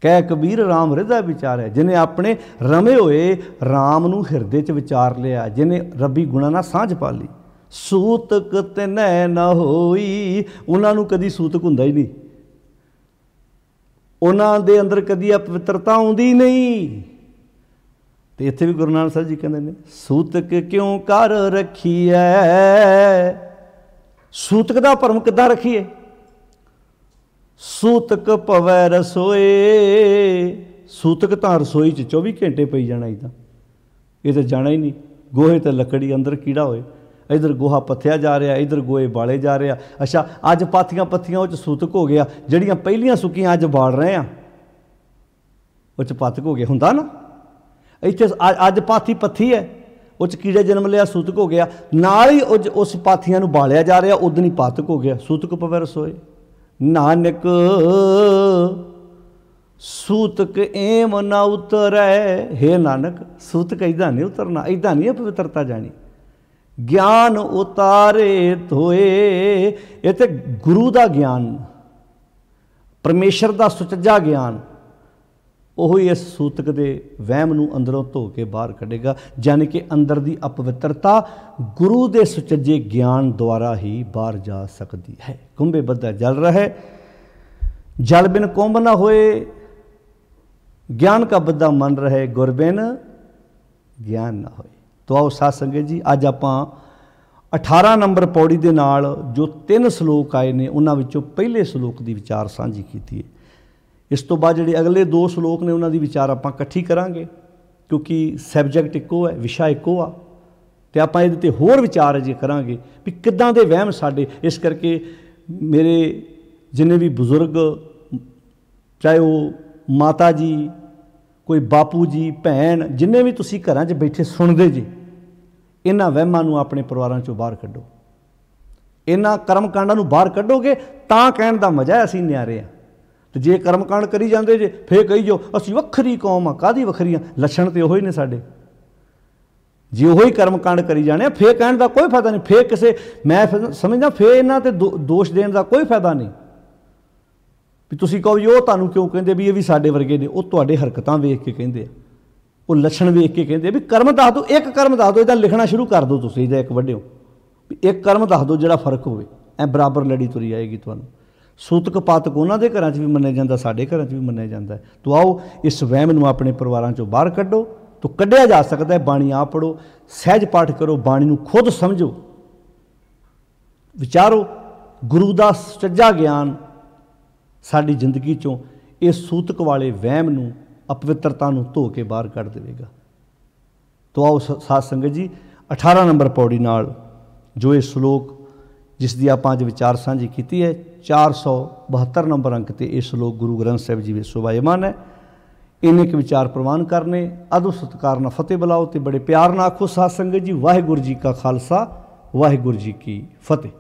ਕਹਿ ਕਬੀਰ ਰਾਮ ਹਿਰਦੈ ਵਿਚਾਰੈ, ਜਿਹਨੇ ਆਪਣੇ ਰਮੇ ਹੋਏ ਰਾਮ ਨੂੰ ਹਿਰਦੇ 'ਚ ਵਿਚਾਰ ਲਿਆ, ਜਿਹਨੇ ਰੱਬੀ ਗੁਣਾਂ ਨਾਲ ਸਾਂਝ ਪਾ ਲਈ। ਸੂਤਕ ਤਿਨੈ ਨਾ ਹੋਈ, ਉਹਨਾਂ ਨੂੰ ਕਦੀ ਸੂਤਕ ਹੁੰਦਾ ਹੀ ਨਹੀਂ, ਉਹਨਾਂ ਦੇ ਅੰਦਰ ਕਦੀ ਅਪਵਿੱਤਰਤਾ ਆਉਂਦੀ ਨਹੀਂ। ਤੇ ਇੱਥੇ ਵੀ ਗੁਰੂ ਨਾਨਕ ਸਾਹਿਬ ਜੀ ਕਹਿੰਦੇ ਨੇ ਸੂਤਕ ਕਿਉਂ ਕਰ ਰੱਖੀਐ। ਸੂਤਕ ਦਾ ਭਰਮ ਕਿੱਦਾਂ ਰੱਖੀਏ? ਸੂਤਕ ਪਵੈ ਰਸੋਏ, ਸੂਤਕ ਤਾਂ ਰਸੋਈ 'ਚ 24 ਘੰਟੇ ਪਈ ਜਾਣਾ। ਇਹ ਤਾਂ ਜਾਣਾ ਹੀ ਨਹੀਂ। ਗੋਹੇ ਤੇ ਲੱਕੜੀ, ਅੰਦਰ ਕੀੜਾ ਹੋਏ, ਇੱਧਰ ਗੋਹਾ ਪੱਥਿਆ ਜਾ ਰਿਹਾ, ਇੱਧਰ ਗੋਹੇ ਬਾਲੇ ਜਾ ਰਿਹਾ। ਅੱਛਾ ਅੱਜ ਪਾਥੀਆਂ ਪੱਥੀਆਂ ਉਹ 'ਚ ਸੂਤਕ ਹੋ ਗਿਆ, ਜਿਹੜੀਆਂ ਪਹਿਲੀਆਂ ਸੁੱਕੀਆਂ ਅੱਜ ਬਾਲ ਰਹੇ ਆ ਉਹ 'ਚ ਪਾਤਕ ਹੋ ਗਿਆ। ਹੁੰਦਾ ਨਾ ਇੱਥੇ ਅੱਜ ਪਾਥੀ ਪੱਥੀ ਹੈ, ਉਹ 'ਚ ਕੀੜੇ ਜਨਮ ਲਿਆ, ਸੂਤਕ ਹੋ ਗਿਆ। ਨਾਲ ਹੀ ਉਸ ਪਾਥੀਆਂ ਨੂੰ ਬਾਲਿਆ ਜਾ ਰਿਹਾ, ਉਦੋਂ ਹੀ ਪਾਤਕ ਹੋ ਗਿਆ। ਸੂਤਕ ਪਵੈ ਰਸੋਏ। ਨਾਨਕ ਸੂਤਕ ਏਮ ਨਾ ਉਤਰੈ। ਹੇ ਨਾਨਕ ਸੂਤਕ ਇੱਦਾਂ ਨਹੀਂ ਉਤਰਨਾ, ਇੱਦਾਂ ਨਹੀਂ ਪਵਿੱਤਰਤਾ ਜਾਣੀ। ਗਿਆਨ ਉਤਾਰੇ ਧੋਏ, ਇਹ ਤੇ ਗੁਰੂ ਦਾ ਗਿਆਨ, ਪਰਮੇਸ਼ਰ ਦਾ ਸੁਚੱਜਾ ਗਿਆਨ, ਉਹੀ ਇਸ ਸੂਤਕ ਦੇ ਵਹਿਮ ਨੂੰ ਅੰਦਰੋਂ ਧੋ ਕੇ ਬਾਹਰ ਕੱਢੇਗਾ। ਜਾਣੀ ਕਿ ਅੰਦਰ ਦੀ ਅਪਵਿੱਤਰਤਾ ਗੁਰੂ ਦੇ ਸੁਚੱਜੇ ਗਿਆਨ ਦੁਆਰਾ ਹੀ ਬਾਹਰ ਜਾ ਸਕਦੀ ਹੈ। ਕੁੰਭੇ ਬੱਧਾ ਜਲ ਰਹੇ, ਜਲ ਬਿਨ ਕੁੰਭ ਨਾ ਹੋਏ। ਗਿਆਨ ਕਾ ਬੱਧਾ ਮਨ ਰਹੇ, ਗੁਰ ਬਿਨ ਗਿਆਨ ਨਾ ਹੋਏ। ਤੋ ਆਓ ਸਾਧ ਸੰਗਤ ਜੀ, ਅੱਜ ਆਪਾਂ 18 ਨੰਬਰ ਪੌੜੀ ਦੇ ਨਾਲ ਜੋ 3 ਸਲੋਕ ਆਏ ਨੇ ਉਹਨਾਂ ਵਿੱਚੋਂ ਪਹਿਲੇ ਸਲੋਕ ਦੀ ਵਿਚਾਰ ਸਾਂਝੀ ਕੀਤੀ ਹੈ। ਇਸ ਤੋਂ ਬਾਅਦ ਜਿਹੜੇ ਅਗਲੇ 2 ਸਲੋਕ ਨੇ ਉਹਨਾਂ ਦੀ ਵਿਚਾਰ ਆਪਾਂ ਇਕੱਠੀ ਕਰਾਂਗੇ, ਕਿਉਂਕਿ ਸਬਜੈਕਟ ਇੱਕੋ ਹੈ, ਵਿਸ਼ਾ ਇੱਕੋ ਆ, ਅਤੇ ਆਪਾਂ ਇਹਦੇ 'ਤੇ ਹੋਰ ਵਿਚਾਰ ਅਜੇ ਕਰਾਂਗੇ ਵੀ ਕਿੱਦਾਂ ਦੇ ਵਹਿਮ ਸਾਡੇ। ਇਸ ਕਰਕੇ ਮੇਰੇ ਜਿੰਨੇ ਵੀ ਬਜ਼ੁਰਗ, ਚਾਹੇ ਉਹ ਮਾਤਾ ਜੀ, ਕੋਈ ਬਾਪੂ ਜੀ, ਭੈਣ, ਜਿੰਨੇ ਵੀ ਤੁਸੀਂ ਘਰਾਂ 'ਚ ਬੈਠੇ ਸੁਣਦੇ ਜੀ, ਇਹਨਾਂ ਵਹਿਮਾਂ ਨੂੰ ਆਪਣੇ ਪਰਿਵਾਰਾਂ 'ਚੋਂ ਬਾਹਰ ਕੱਢੋ। ਇਹਨਾਂ ਕਰਮ ਕਾਂਡਾਂ ਨੂੰ ਬਾਹਰ ਕੱਢੋਗੇ ਤਾਂ ਕਹਿਣ ਦਾ ਮਜ਼ਾ ਹੈ ਅਸੀਂ ਨਿਆਰੇ ਹਾਂ। ਅਤੇ ਜੇ ਕਰਮ ਕਾਂਡ ਕਰੀ ਜਾਂਦੇ ਜੇ ਫੇਰ ਕਹੀ ਜਾਓ ਅਸੀਂ ਵੱਖਰੀ ਕੌਮ ਆ। ਕਾਹਦੀ ਵੱਖਰੀਆਂ? ਲੱਛਣ ਤਾਂ ਉਹੀ ਨੇ ਸਾਡੇ। ਜੇ ਉਹੀ ਕਰਮ ਕਾਂਡ ਕਰੀ ਜਾਣੇ ਫੇਰ ਕਹਿਣ ਦਾ ਕੋਈ ਫਾਇਦਾ ਨਹੀਂ। ਫੇਰ ਕਿਸੇ, ਮੈਂ ਸਮਝਦਾ ਫੇਰ ਇਹਨਾਂ 'ਤੇ ਦੋਸ਼ ਦੇਣ ਦਾ ਕੋਈ ਫਾਇਦਾ ਨਹੀਂ ਵੀ ਤੁਸੀਂ ਕਹੋ ਜੀ ਉਹ ਤੁਹਾਨੂੰ ਕਿਉਂ ਕਹਿੰਦੇ ਵੀ ਇਹ ਵੀ ਸਾਡੇ ਵਰਗੇ ਨੇ। ਉਹ ਤੁਹਾਡੇ ਹਰਕਤਾਂ ਵੇਖ ਕੇ ਕਹਿੰਦੇ ਆ, ਉਹ ਲੱਛਣ ਵੇਖ ਕੇ ਕਹਿੰਦੇ ਵੀ ਕਰਮ ਦੱਸ ਦਿਓ, ਇੱਕ ਕਰਮ ਦੱਸ ਦਿਓ, ਇਹਦਾ ਲਿਖਣਾ ਸ਼ੁਰੂ ਕਰ ਦਿਓ ਤੁਸੀਂ, ਇਹਦਾ ਇੱਕ ਵੱਢਿਓ ਵੀ ਇੱਕ ਕਰਮ ਦੱਸ ਦਿਓ ਜਿਹੜਾ ਫਰਕ ਹੋਵੇ। ਐ ਬਰਾਬਰ ਲੜੀ ਤੁਰੀ ਆਏਗੀ ਤੁਹਾਨੂੰ। ਸੂਤਕ ਪਾਤਕ ਉਹਨਾਂ ਦੇ ਘਰਾਂ 'ਚ ਵੀ ਮੰਨਿਆ ਜਾਂਦਾ, ਸਾਡੇ ਘਰਾਂ 'ਚ ਵੀ ਮੰਨਿਆ ਜਾਂਦਾ। ਤੋ ਆਓ ਇਸ ਵਹਿਮ ਨੂੰ ਆਪਣੇ ਪਰਿਵਾਰਾਂ 'ਚੋਂ ਬਾਹਰ ਕੱਢੋ। ਤੋ ਕੱਢਿਆ ਜਾ ਸਕਦਾ ਹੈ। ਬਾਣੀ ਆਪ ਪੜ੍ਹੋ, ਸਹਿਜ ਪਾਠ ਕਰੋ, ਬਾਣੀ ਨੂੰ ਖੁਦ ਸਮਝੋ, ਵਿਚਾਰੋ। ਗੁਰੂ ਦਾ ਸੁਚੱਜਾ ਗਿਆਨ ਸਾਡੀ ਜ਼ਿੰਦਗੀ 'ਚੋਂ ਇਹ ਸੂਤਕ ਵਾਲੇ ਵਹਿਮ ਨੂੰ, ਅਪਵਿੱਤਰਤਾ ਨੂੰ ਧੋ ਕੇ ਬਾਹਰ ਕੱਢ ਦੇਵੇਗਾ। ਤੋ ਆਓ ਸਾਧ ਸੰਗਤ ਜੀ, 18 ਨੰਬਰ ਪੌੜੀ ਨਾਲ ਜੋ ਇਹ ਸਲੋਕ ਜਿਸ ਦੀ ਆਪਾਂ ਅੱਜ ਵਿਚਾਰ ਸਾਂਝੀ ਕੀਤੀ ਹੈ, 472 ਨੰਬਰ ਅੰਕ 'ਤੇ ਇਹ ਸਲੋਕ ਗੁਰੂ ਗ੍ਰੰਥ ਸਾਹਿਬ ਜੀ ਵਿੱਚ ਸ਼ੋਭਾਯਮਾਨ ਹੈ। ਇੰਨੇ ਕੁ ਵਿਚਾਰ ਪ੍ਰਵਾਨ ਕਰਨੇ। ਅਦਬ ਸਤਿਕਾਰ ਨਾਲ ਫਤਿਹ ਬੁਲਾਓ ਅਤੇ ਬੜੇ ਪਿਆਰ ਨਾਲ ਆਖੋ ਸਾਧ ਸੰਗਤ ਜੀ, ਵਾਹਿਗੁਰੂ ਜੀ ਕਾ ਖਾਲਸਾ, ਵਾਹਿਗੁਰੂ ਜੀ ਕੀ ਫਤਿਹ।